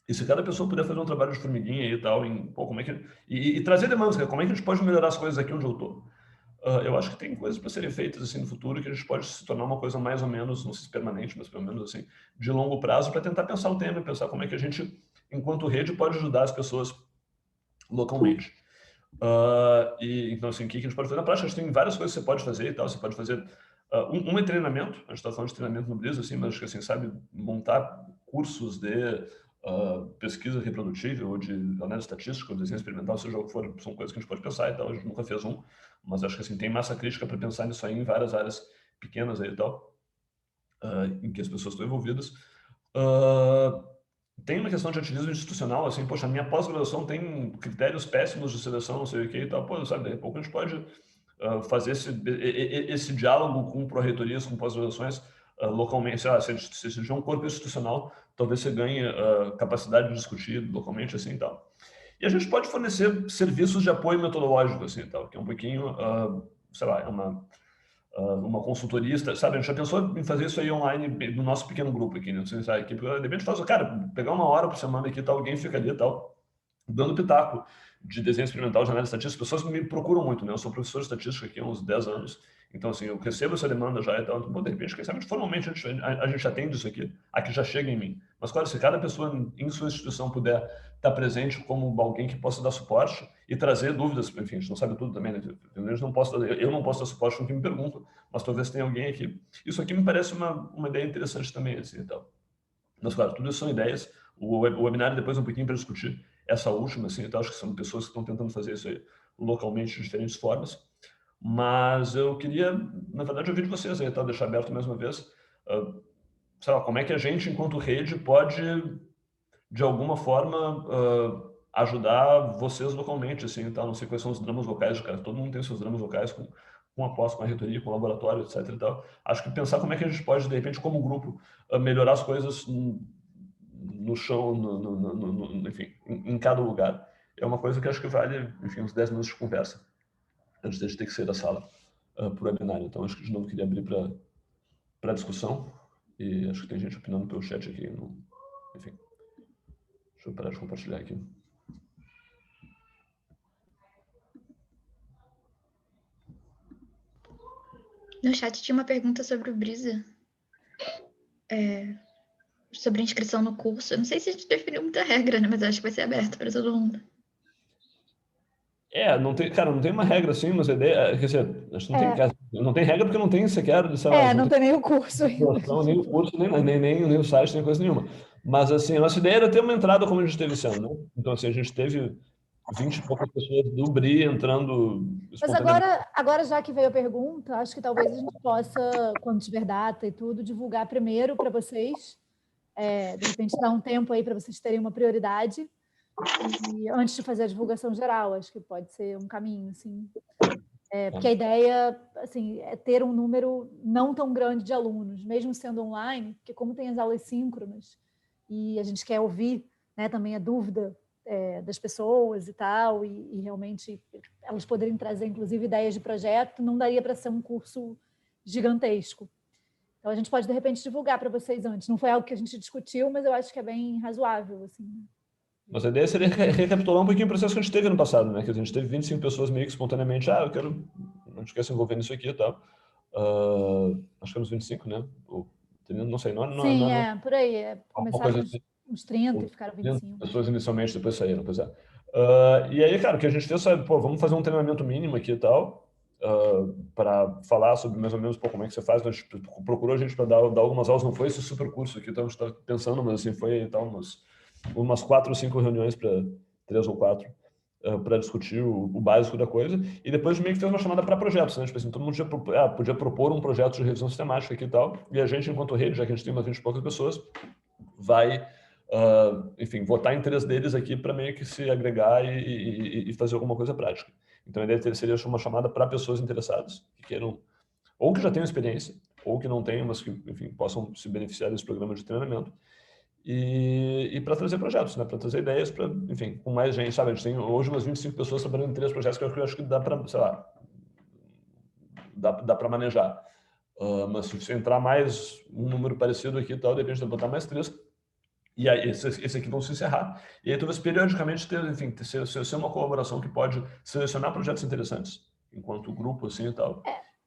E se cada pessoa puder fazer um trabalho de formiguinha aí e tal, como é que... E trazer demandas, como é que a gente pode melhorar as coisas aqui onde eu estou? Eu acho que tem coisas para serem feitas assim no futuro que a gente pode se tornar uma coisa mais ou menos, não sei se permanente, mas pelo menos assim, de longo prazo, para tentar pensar o tema e pensar como é que a gente, enquanto rede, pode ajudar as pessoas localmente. Então, assim, o que a gente pode fazer na prática? A gente tem várias coisas que você pode fazer e tal. Você pode fazer... um é treinamento. A gente está falando de treinamento no Brisa, assim, mas acho que, assim, sabe, montar cursos de pesquisa reprodutiva ou de análise estatística ou desenho experimental, seja o que for, são coisas que a gente pode pensar e tal. A gente nunca fez um, mas acho que, assim, tem massa crítica para pensar nisso aí em várias áreas pequenas aí e tal, em que as pessoas estão envolvidas. Tem uma questão de ativismo institucional, assim, poxa, a minha pós-graduação tem critérios péssimos de seleção, não sei o que e tal, pô, sabe, daí a pouco a gente pode fazer esse diálogo com pró-reitorias, com pós-graduações localmente. Sei lá, se tiver um corpo institucional, talvez você ganhe capacidade de discutir localmente, assim, e tal. E a gente pode fornecer serviços de apoio metodológico, assim, e tal, que é um pouquinho, sei lá, é uma consultoria, sabe? A gente já pensou em fazer isso aí online no nosso pequeno grupo aqui, né? Você sabe, que de repente faz, cara, pegar uma hora por semana aqui, tal, alguém fica ali e tal, dando pitaco de desenho experimental, de análise estatística. As pessoas me procuram muito, né? Eu sou professor de estatística aqui há uns 10 anos, então, assim, eu recebo essa demanda já e tal. Então, de repente, quem sabe, formalmente, a gente atende isso aqui já chega em mim. Mas, claro, se cada pessoa em sua instituição puder estar presente como alguém que possa dar suporte e trazer dúvidas, enfim, a gente não sabe tudo também, né? Eu não posso dar suporte com quem me pergunta, mas talvez tenha alguém aqui. Isso aqui me parece uma ideia interessante também, assim, e tal. Mas, claro, tudo isso são ideias. O webinário depois é um pouquinho para discutir essa última, assim, então acho que são pessoas que estão tentando fazer isso aí localmente de diferentes formas. Mas eu queria, na verdade, ouvir de vocês aí, tá? Deixar aberto mais uma vez. Sei lá, como é que a gente, enquanto rede, pode, de alguma forma, ajudar vocês localmente, assim, tá? Não sei quais são os dramas locais, cara. Todo mundo tem seus dramas locais com a pós, com a reitoria, com o laboratório, etc. e tal. Acho que pensar como é que a gente pode, de repente, como grupo, melhorar as coisas no chão, enfim, em cada lugar. É uma coisa que acho que vale, enfim, uns 10 minutos de conversa antes de a gente ter que sair da sala para o webinar. Então, acho que de novo queria abrir para discussão e acho que tem gente opinando pelo chat aqui. Enfim, deixa eu parar de compartilhar aqui. No chat tinha uma pergunta sobre o Brisa. Sobre a inscrição no curso. Eu não sei se a gente definiu muita regra, né? Mas acho que vai ser aberto para todo mundo. Não tem, cara, não tem uma regra assim, mas a ideia, quer dizer, acho que não tem regra porque não tem sequer, sei lá, não tem nem o curso ainda. Nem o curso, nem o site, nem coisa nenhuma. Mas, assim, a nossa ideia era ter uma entrada como a gente teve esse ano, né? Então, assim, a gente teve 20 e poucas pessoas do BRI entrando... Mas agora, já que veio a pergunta, acho que talvez a gente possa, quando tiver data e tudo, divulgar primeiro para vocês, de repente dar um tempo aí para vocês terem uma prioridade, E antes de fazer a divulgação geral, acho que pode ser um caminho, assim. Porque a ideia, assim, é ter um número não tão grande de alunos, mesmo sendo online, porque como tem as aulas síncronas e a gente quer ouvir, né, também a dúvida das pessoas e tal, e realmente elas poderem trazer, inclusive, ideias de projeto, não daria para ser um curso gigantesco. Então, a gente pode, de repente, divulgar para vocês antes. Não foi algo que a gente discutiu, mas eu acho que é bem razoável, assim. Mas a ideia seria recapitular um pouquinho o processo que a gente teve no passado, né? Que a gente teve 25 pessoas meio que espontaneamente, eu quero, não te quero se envolver nisso aqui e tal. Acho que é uns 25, né? Não sei, Sim, por aí. Começaram assim, uns 30 e ficaram 25. Pessoas inicialmente, depois saíram, pois é. E aí, cara, o que a gente fez, sabe, vamos fazer um treinamento mínimo aqui e tal, para falar sobre mais ou menos como é que você faz. A gente procurou a gente para dar algumas aulas, não foi esse super curso aqui, então a gente está pensando, mas assim, foi tal, umas 4 ou 5 reuniões, 3 ou 4, para discutir o básico da coisa, e depois meio que fez uma chamada para projetos, né? Tipo assim, todo mundo podia propor um projeto de revisão sistemática aqui e tal, e a gente, enquanto rede, já que a gente tem umas 20 e poucas pessoas, vai, enfim, votar em 3 deles aqui para meio que se agregar e fazer alguma coisa prática. Então, a ideia seria uma chamada para pessoas interessadas, que queiram, ou que já tenham experiência, ou que não tenham, mas que, enfim, possam se beneficiar desse programa de treinamento, e para trazer projetos, né? Para trazer ideias, para, enfim, com mais gente, sabe? A gente tem hoje umas 25 pessoas trabalhando em 3 projetos que eu acho que dá para, sei lá, dá para manejar. Mas se você entrar mais um número parecido aqui e tal, de repente vai botar mais 3, e aí esses aqui vão se encerrar. E aí talvez periodicamente ser uma colaboração que pode selecionar projetos interessantes, enquanto grupo, assim e tal.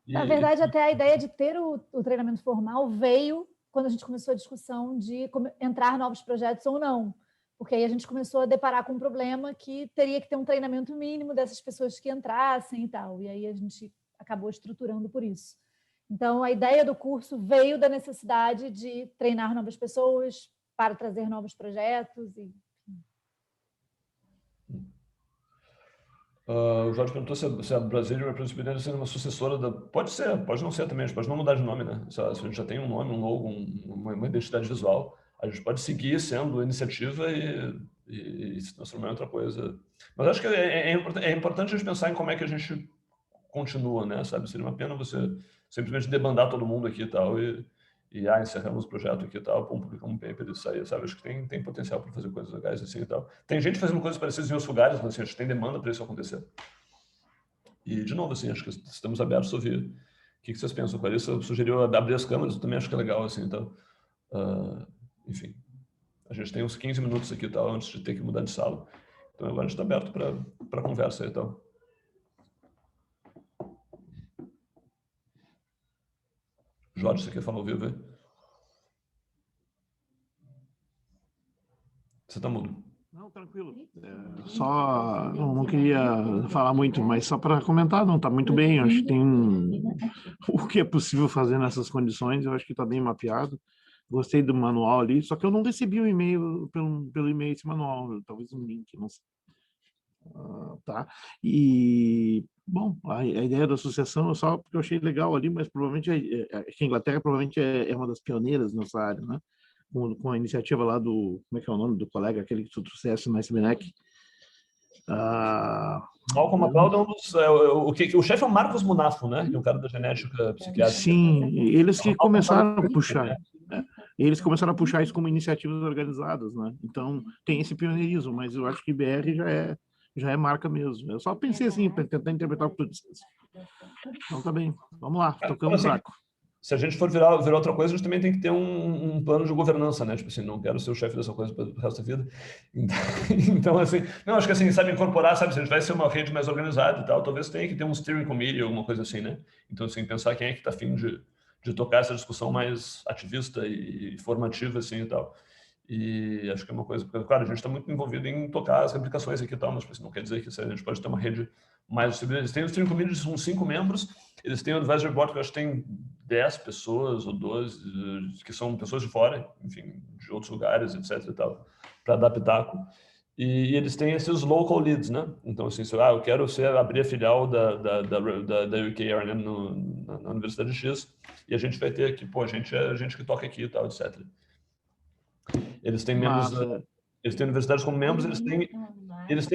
Na verdade, até a ideia de ter o treinamento formal veio quando a gente começou a discussão de entrar novos projetos ou não. Porque aí a gente começou a deparar com um problema que teria que ter um treinamento mínimo dessas pessoas que entrassem e tal. E aí a gente acabou estruturando por isso. Então, a ideia do curso veio da necessidade de treinar novas pessoas para trazer novos projetos. O Jorge perguntou se a Brasília Reproducibilidade está sendo uma sucessora da... Pode ser, pode não ser também, a gente pode não mudar de nome, né? Se a gente já tem um nome, um logo, uma identidade visual, a gente pode seguir sendo iniciativa e se transformar em outra coisa. Mas acho que é importante a gente pensar em como é que a gente continua, né? Sabe? Seria uma pena você simplesmente debandar todo mundo aqui e tal, encerramos o projeto aqui e tal, publicamos um paper e sair, sabe? Acho que tem potencial para fazer coisas legais assim e tal. Tem gente fazendo coisas parecidas em outros lugares, mas assim, a gente tem demanda para isso acontecer. E, de novo, assim, acho que estamos abertos a ouvir o que vocês pensam. A Clarissa sugeriu abrir as câmeras, eu também acho que é legal, assim, então... enfim, a gente tem uns 15 minutos aqui e tal, antes de ter que mudar de sala. Então, agora a gente está aberto para conversa e tal. Jorge, você quer falar ao vivo aí? Você está mudo. Não, tranquilo. Só, não queria falar muito, mas só para comentar, não, está muito bem. Eu acho que tem o que é possível fazer nessas condições, eu acho que está bem mapeado. Gostei do manual ali, só que eu não recebi o e-mail, pelo e-mail esse manual, talvez um link, não sei. Tá? E, bom, a ideia da associação é só porque eu achei legal ali, mas provavelmente a Inglaterra provavelmente é uma das pioneiras nessa área, né? Com a iniciativa lá do, como é que é o nome do colega, aquele que tu trouxesse na SBNEC. Malcolm McLeod é um dos... o chefe é o Marcos Munafo, né? Que é um cara da genética psiquiátrica. Sim, eles que começaram a puxar. Eles começaram a puxar isso como iniciativas organizadas, né? Então, tem esse pioneirismo, mas eu acho que BR já é marca mesmo. Eu só pensei assim, para tentar interpretar o que tu disse. Então, tá bem. Vamos lá, tocamos o saco. Se a gente for virar outra coisa, a gente também tem que ter um plano de governança, né? Tipo assim, não quero ser o chefe dessa coisa pro resto da vida. Então, assim, não, acho que assim, sabe, incorporar, sabe, se a gente vai ser uma rede mais organizada e tal, talvez tenha que ter um steering committee, alguma coisa assim, né? Então, assim, pensar quem é que tá afim de tocar essa discussão mais ativista e formativa, assim, e tal. E acho que é uma coisa, porque, claro, a gente está muito envolvido em tocar as replicações aqui e tal, mas assim, não quer dizer que a gente pode ter uma rede mais distribuída. Eles têm o steering committee, são 5 membros, eles têm o advisory board, que eu acho que tem 10 pessoas ou 12, que são pessoas de fora, enfim, de outros lugares, etc e tal, para dar pitaco. E eles têm esses local leads, né? Então, assim, eu quero abrir a filial da UKRN na Universidade X, e a gente vai ter aqui, a gente que toca aqui e tal, etc. Eles têm membros, eles têm universidades como membros, eles têm Eles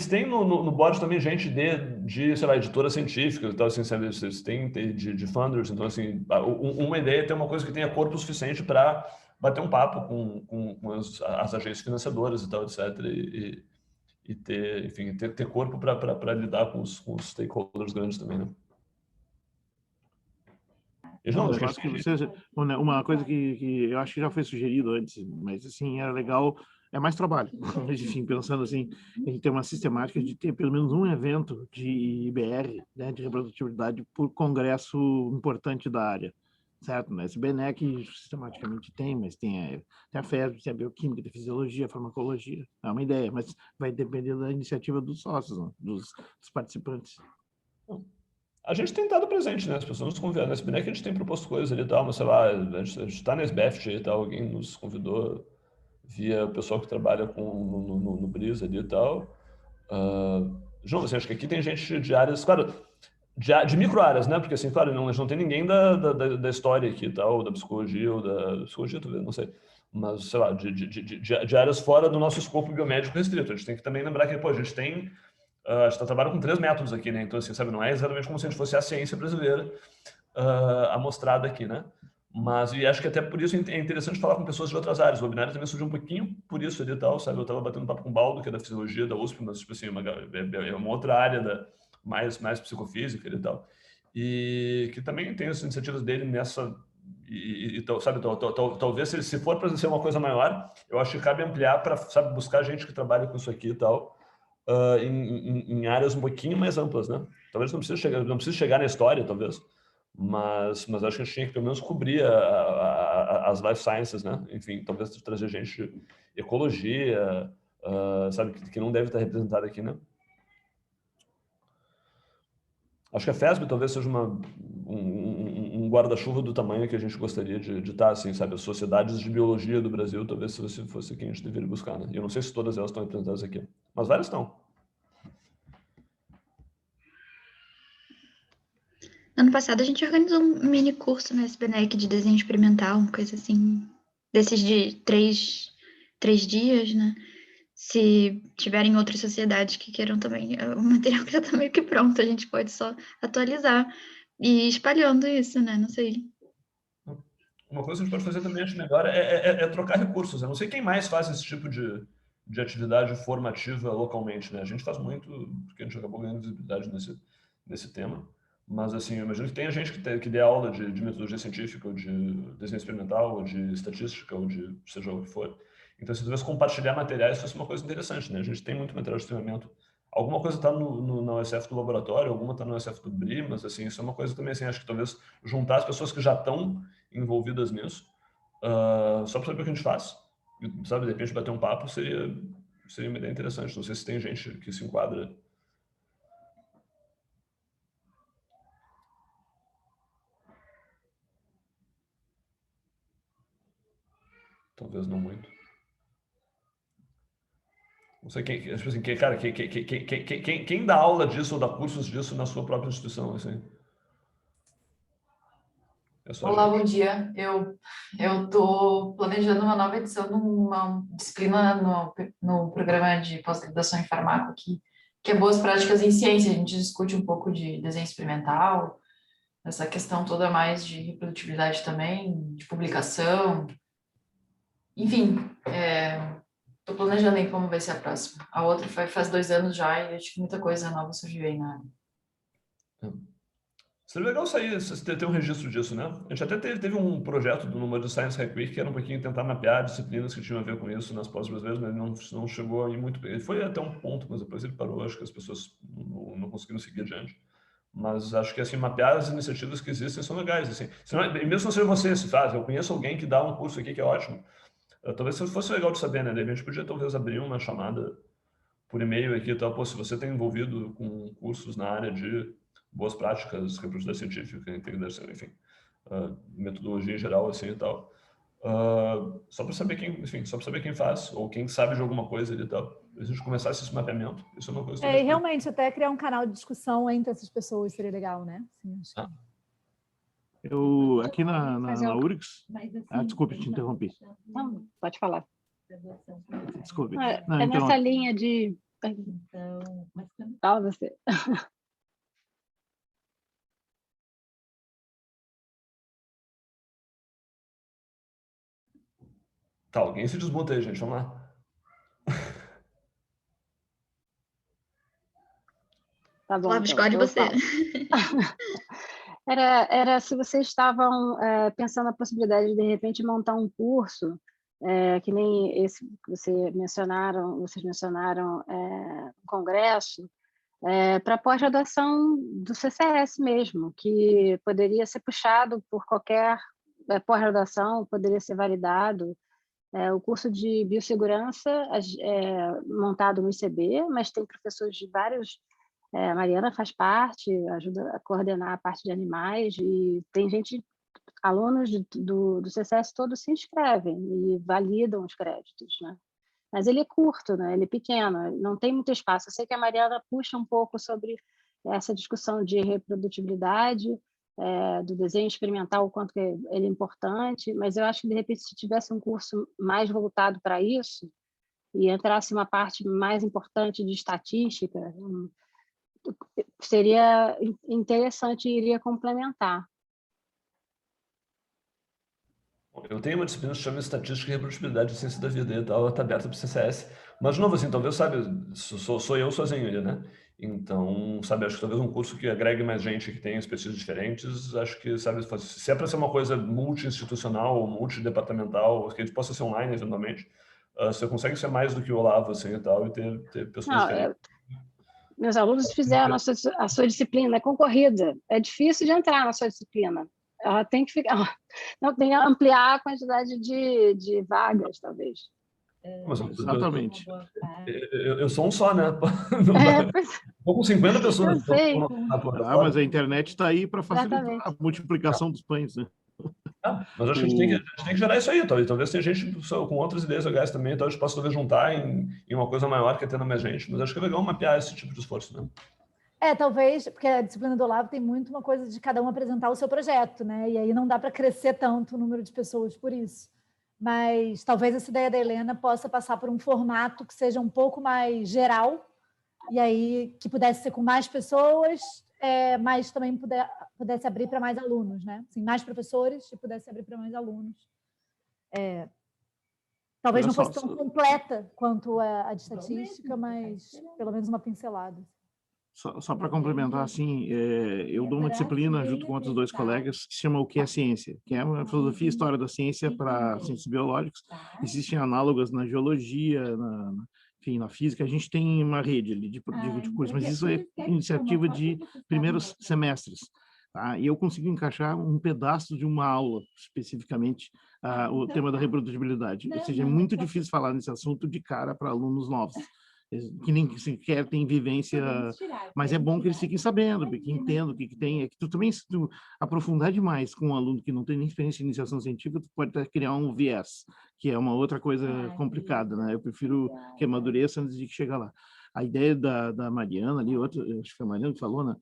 têm no board também gente de, sei lá, editora científica e tal, assim, sabe? Eles têm de funders, então, assim, uma ideia é ter uma coisa que tenha corpo suficiente para bater um papo com as agências financiadoras e tal, etc. E ter, enfim, ter corpo para lidar com os stakeholders grandes também, né? Uma coisa que eu acho que já foi sugerido antes, mas assim, era legal, é mais trabalho. Mas, enfim, pensando assim, a gente tem uma sistemática de ter pelo menos um evento de IBR, né, de reprodutibilidade, por congresso importante da área, certo? Na SBNEC sistematicamente tem, mas tem a FESB, tem a bioquímica, tem a fisiologia, a farmacologia. É uma ideia, mas vai depender da iniciativa dos sócios, né, dos participantes. A gente tem estado presente, né? As pessoas nos convidam. Na SBNEC a gente tem proposto coisas ali e tal, mas sei lá, a gente está na SBEFT e tal, alguém nos convidou via o pessoal que trabalha no Brisa ali e tal. João, assim, acho que aqui tem gente de áreas, claro, de micro-áreas, né? Porque, assim, claro, não tem ninguém da história aqui e tal, da psicologia ou da psicologia, talvez, não sei. Mas, sei lá, de áreas fora do nosso escopo biomédico restrito. A gente tem que também lembrar que, pô, a gente tem... a gente trabalha com 3 métodos aqui, né? Então, assim, sabe, não é exatamente como se a gente fosse a ciência brasileira amostrada aqui, né? Mas, e acho que até por isso é interessante falar com pessoas de outras áreas. O webinar também surgiu um pouquinho por isso ali e tal, sabe? Eu estava batendo papo com o Baldo, que é da fisiologia da USP, mas, tipo assim, é uma outra área mais psicofísica e tal. E que também tem as iniciativas dele nessa... sabe, talvez se for para ser uma coisa maior, eu acho que cabe ampliar para, sabe, buscar gente que trabalha com isso aqui e tal, em áreas um pouquinho mais amplas, né? Talvez não precise chegar na história, talvez, mas acho que a gente tinha que pelo menos cobrir as life sciences, né? Enfim, talvez trazer gente de ecologia, sabe, que não deve estar representada aqui, né? Acho que a FESB talvez seja um guarda-chuva do tamanho que a gente gostaria de estar, assim, sabe? As sociedades de biologia do Brasil, talvez se fosse quem a gente deveria buscar, né? E eu não sei se todas elas estão representadas aqui, mas várias estão. Ano passado a gente organizou um mini curso na SBNEC de desenho experimental, uma coisa assim, desses de 3 dias, né? Se tiverem outras sociedades que queiram também, o material que já está meio que pronto, a gente pode só atualizar e ir espalhando isso, né? Não sei. Uma coisa que a gente pode fazer também, acho melhor, é trocar recursos. Eu não sei quem mais faz esse tipo de atividade formativa localmente, né? A gente faz muito, porque a gente acabou ganhando visibilidade nesse tema. Mas, assim, eu imagino que tenha gente que dê aula de metodologia científica, ou de desenho experimental, ou de estatística, ou de seja o que for. Então, se talvez compartilhar materiais fosse uma coisa interessante, né? A gente tem muito material de treinamento. Alguma coisa está na USF do laboratório, alguma está na USF do BRI, mas, assim, isso é uma coisa também, assim, acho que talvez juntar as pessoas que já estão envolvidas nisso, só para saber o que a gente faz, sabe? De repente, bater um papo seria uma ideia interessante. Não sei se tem gente que se enquadra. Talvez não muito. Não sei quem, tipo assim, cara, quem dá aula disso ou dá cursos disso na sua própria instituição, assim? Olá, bom dia. Eu estou planejando uma nova edição de uma disciplina no programa de pós-graduação em farmácia aqui, que é boas práticas em ciência. A gente discute um pouco de desenho experimental, essa questão toda mais de reprodutibilidade também, de publicação. Enfim, estou planejando aí como vai ser a próxima. A outra faz 2 anos já e acho que muita coisa nova surgiu aí na área. Seria legal ter um registro disso, né? A gente até teve um projeto do número de Science Hack Week que era um pouquinho tentar mapear disciplinas que tinham a ver com isso nas pós-brasileiras, mas não chegou a ir muito bem. Ele foi até um ponto, mas depois ele parou, acho que as pessoas não conseguiram seguir adiante. Mas acho que, assim, mapear as iniciativas que existem são legais, assim. Mesmo se não seja você se faz, eu conheço alguém que dá um curso aqui que é ótimo. Talvez fosse legal de saber, né? De repente podia talvez abrir uma chamada por e-mail aqui e tal. Pô, se você tem envolvido com cursos na área de boas práticas, reprodutividade científica, integração, enfim, metodologia em geral, assim e tal. Só para saber quem faz, ou quem sabe de alguma coisa ali e tal. A gente começasse esse mapeamento, isso é uma coisa... realmente, até criar um canal de discussão entre essas pessoas seria legal, né? Sim, acho que... Eu, aqui na URGS... desculpe, te interrompi. Não, pode falar. Desculpe. Nessa linha de Então, mas fala você. Tá, alguém se desmuta aí, gente, vamos lá. Tá bom, Flávio, então, escolhe eu você. falo. Era se vocês estavam pensando na possibilidade de repente montar um curso, que nem esse que vocês mencionaram um congresso, para pós-graduação do CCS mesmo, que poderia ser puxado por qualquer pós-graduação, poderia ser validado. O curso de biossegurança montado no ICB, mas tem professores de vários. A Mariana faz parte, ajuda a coordenar a parte de animais, e tem gente, alunos do CCS todos se inscrevem e validam os créditos, né? Mas ele é curto, né? Ele é pequeno, não tem muito espaço. Eu sei que a Mariana puxa um pouco sobre essa discussão de reprodutibilidade, do desenho experimental, o quanto que ele é importante, mas eu acho que, de repente, se tivesse um curso mais voltado para isso e entrasse uma parte mais importante de estatística, seria interessante e iria complementar. Eu tenho uma disciplina que se chama Estatística e Reprodutibilidade de Ciência da Vida, e tal, ela está aberta para o CCS. Mas, de novo, assim, talvez, sabe, sou eu sozinho ali, né? Então, sabe, acho que talvez um curso que agregue mais gente, que tenha expertises diferentes, acho que, sabe, se é para ser uma coisa multi-institucional ou multidepartamental, que a gente possa ser online, eventualmente, você consegue ser mais do que o Olavo, assim, e tal, e ter pessoas diferentes. Meus alunos fizeram a sua disciplina, é concorrida, é difícil de entrar na sua disciplina. Ela tem que ficar, não tem que ampliar a quantidade de vagas, talvez. Exatamente. Eu sou um só, né? Com 50 pessoas. Eu sei. Mas a internet está aí para facilitar a multiplicação dos pães, né? Mas acho que a gente tem que gerar isso aí, talvez tenha gente com outras ideias legais também, então a gente possa talvez juntar em uma coisa maior que tendo mais gente, mas acho que é legal mapear esse tipo de esforço, né? Talvez, porque a disciplina do Olavo tem muito uma coisa de cada um apresentar o seu projeto, né? E aí não dá para crescer tanto o número de pessoas por isso. Mas talvez essa ideia da Helena possa passar por um formato que seja um pouco mais geral, e aí que pudesse ser com mais pessoas, mas também pudesse abrir para mais alunos, né? Assim, mais professores e pudesse abrir para mais alunos. Talvez não fosse tão completa quanto a de estatística, mas pelo menos uma pincelada. Só para complementar, assim, eu dou uma disciplina junto com outros dois colegas que se chama O que é Ciência, que é uma filosofia e história da ciência para ciências biológicas. Existem análogas na geologia, enfim, na física. A gente tem uma rede ali de cursos, mas isso é iniciativa de primeiros semestres. Tá? E eu consegui encaixar um pedaço de uma aula, especificamente, o tema da reprodutibilidade. Ou seja, é muito difícil falar nesse assunto de cara para alunos novos, que nem sequer tem vivência, mas é bom que eles fiquem sabendo, que entendam o que tem. É que tu também, se tu aprofundar demais com um aluno que não tem nem experiência em iniciação científica, tu pode até criar um viés, que é uma outra coisa complicada, né? Eu prefiro que amadureça antes de chegar lá. A ideia da Mariana ali, acho que foi a Mariana que falou, né?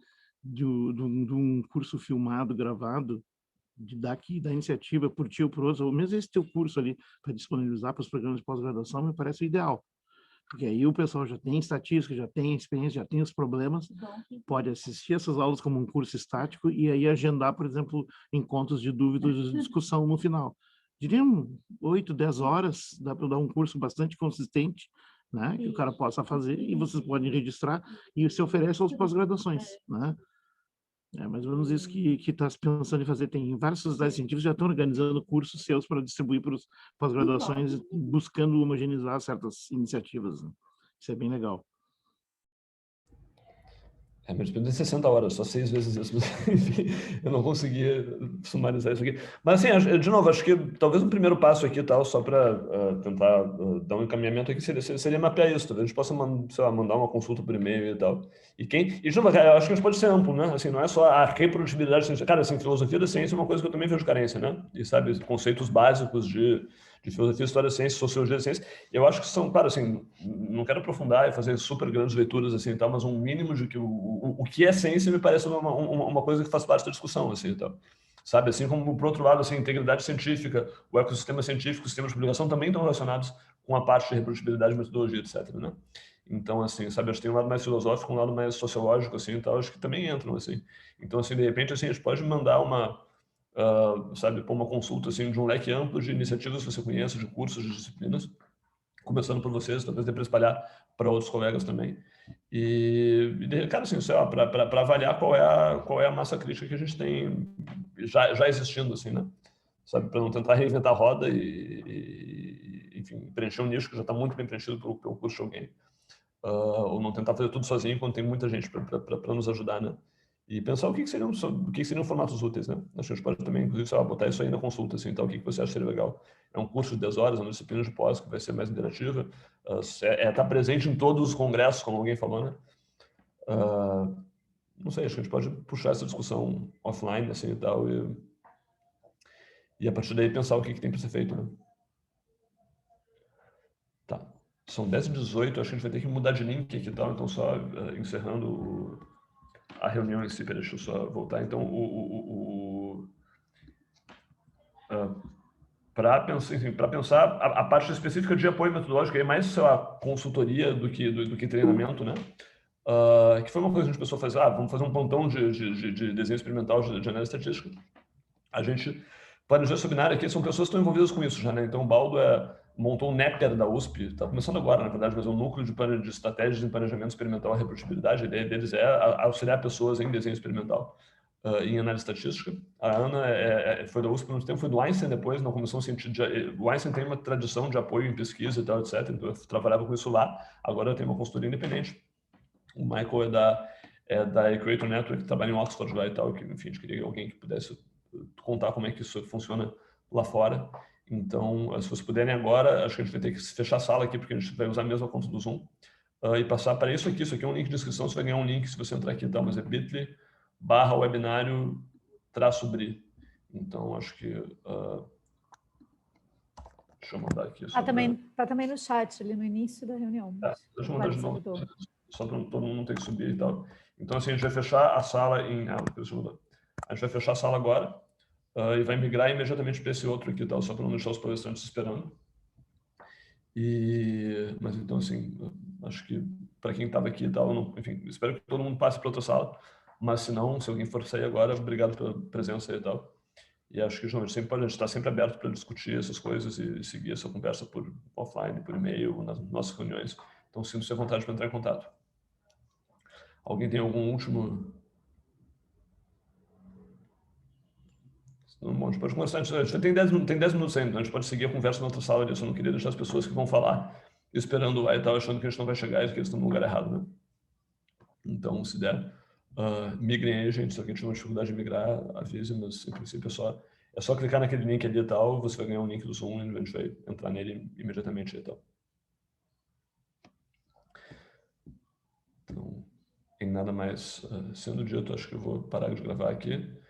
De um curso filmado, gravado, da iniciativa por ti ou por outros, ou mesmo esse teu curso ali, para disponibilizar para os programas de pós-graduação, me parece ideal. Porque aí o pessoal já tem estatística, já tem experiência, já tem os problemas, pode assistir essas aulas como um curso estático e aí agendar, por exemplo, encontros de dúvidas e discussão no final. Diriam 8, 10 horas, dá para dar um curso bastante consistente, né, que o cara possa fazer, e vocês podem registrar e se oferece aos pós-graduações, né? É mais ou menos isso que está se pensando em fazer. Tem várias sociedades científicas que já estão organizando cursos seus para distribuir para os pós-graduações, buscando homogeneizar certas iniciativas. Né? Isso é bem legal. Mas depende de 60 horas, só 6 vezes isso. Enfim, eu não conseguia sumarizar isso aqui. Mas, assim, de novo, acho que talvez um primeiro passo aqui, tal, só para tentar dar um encaminhamento aqui, seria mapear isso. Talvez a gente possa, sei lá, mandar uma consulta por e-mail e tal. E de novo, eu acho que isso pode ser amplo, né? Assim, não é só a reprodutibilidade científica. Cara, assim, filosofia da ciência é uma coisa que eu também vejo carência, né? E, sabe, conceitos básicos de filosofia, história da ciência, sociologia da ciência, eu acho que são, claro, assim, não quero aprofundar e fazer super grandes leituras, assim, tal, mas um mínimo de que o que é ciência me parece uma coisa que faz parte da discussão, assim, tal. Sabe, assim como, por outro lado, assim, integridade científica, o ecossistema científico, o sistema de publicação também estão relacionados com a parte de reprodutibilidade, metodologia, etc, né? Então, assim, sabe, acho que tem um lado mais filosófico, um lado mais sociológico, assim, e tal, acho que também entram, assim. Então, assim, de repente, assim, a gente pode mandar sabe, uma consulta, assim, de um leque amplo de iniciativas que você conhece, de cursos, de disciplinas, começando por vocês, talvez depois espalhar para outros colegas também. Cara, assim, sei lá, para avaliar qual é a massa crítica que a gente tem já existindo, assim, né? Sabe, para não tentar reinventar a roda enfim, preencher um nicho que já está muito bem preenchido pelo curso de alguém. Ou não tentar fazer tudo sozinho quando tem muita gente para nos ajudar, né? E pensar o que seriam formatos úteis, né? Acho que a gente pode também, inclusive, sei lá, botar isso aí na consulta, assim, então, o que você acha que seria legal? É um curso de 10 horas, é uma disciplina de pós que vai ser mais interativa, tá presente em todos os congressos, como alguém falou, né? Não sei, acho que a gente pode puxar essa discussão offline, assim, e tal, e a partir daí pensar o que tem para ser feito, né? Tá. São 10h18, acho que a gente vai ter que mudar de link aqui e tal, então só encerrando a reunião em si, deixa eu só voltar. Então, para pensar a parte específica de apoio metodológico, é mais, sei lá, consultoria do que treinamento, né? Que foi uma coisa que a gente pensou fazer, vamos fazer um plantão de desenho experimental de análise estatística. A gente planejou esse webinar aqui, são pessoas que estão envolvidas com isso já, né? Então, o Baldo montou um NEPER da USP, está começando agora, na verdade, mas é um núcleo de estratégias em planejamento experimental e reprodutibilidade. A ideia deles é auxiliar pessoas em desenho experimental, em análise estatística. A Ana foi da USP por muito tempo, foi do Einstein depois, na comissão científica. O Einstein tem uma tradição de apoio em pesquisa e tal, etc. Então, eu trabalhava com isso lá, agora eu tenho uma consultoria independente. O Michael é da Equator Network, que trabalha em Oxford lá e tal, que, enfim, a gente queria alguém que pudesse contar como é que isso funciona lá fora. Então, se vocês puderem agora, acho que a gente vai ter que fechar a sala aqui, porque a gente vai usar a mesma conta do Zoom, e passar para isso aqui. Isso aqui é um link de inscrição, você vai ganhar um link se você entrar aqui, tá? Mas é bit.ly/webinário-bri. Então, acho que... deixa eu mandar aqui. Tá também no chat, ali no início da reunião. Deixa eu mandar de novo, só para todo mundo não ter que subir e tal. Então, assim, a gente vai fechar a sala em... deixa eu mudar. A gente vai fechar a sala agora. E vai migrar imediatamente para esse outro aqui, tal, só para não deixar os palestrantes esperando. Mas então, assim, acho que para quem estava aqui e tal, enfim, espero que todo mundo passe para outra sala, mas se não, se alguém for sair agora, obrigado pela presença e tal. E acho que, João, a gente está sempre aberto para discutir essas coisas e seguir essa conversa por offline, por e-mail, nas nossas reuniões. Então, sinta-se à vontade para entrar em contato. Alguém tem algum último... Bom, a gente pode conversar, a gente tem 10 minutos ainda, então a gente pode seguir a conversa na outra sala ali. Eu só não queria deixar as pessoas que vão falar esperando lá e tal, achando que a gente não vai chegar e que eles estão no lugar errado, né? Então, se der, migrem aí, gente. Se alguém tiver uma dificuldade de migrar, avise, mas em princípio é só clicar naquele link ali e tal, você vai ganhar um link do Zoom e a gente vai entrar nele imediatamente e tal. Então, em nada mais sendo dito, acho que eu vou parar de gravar aqui.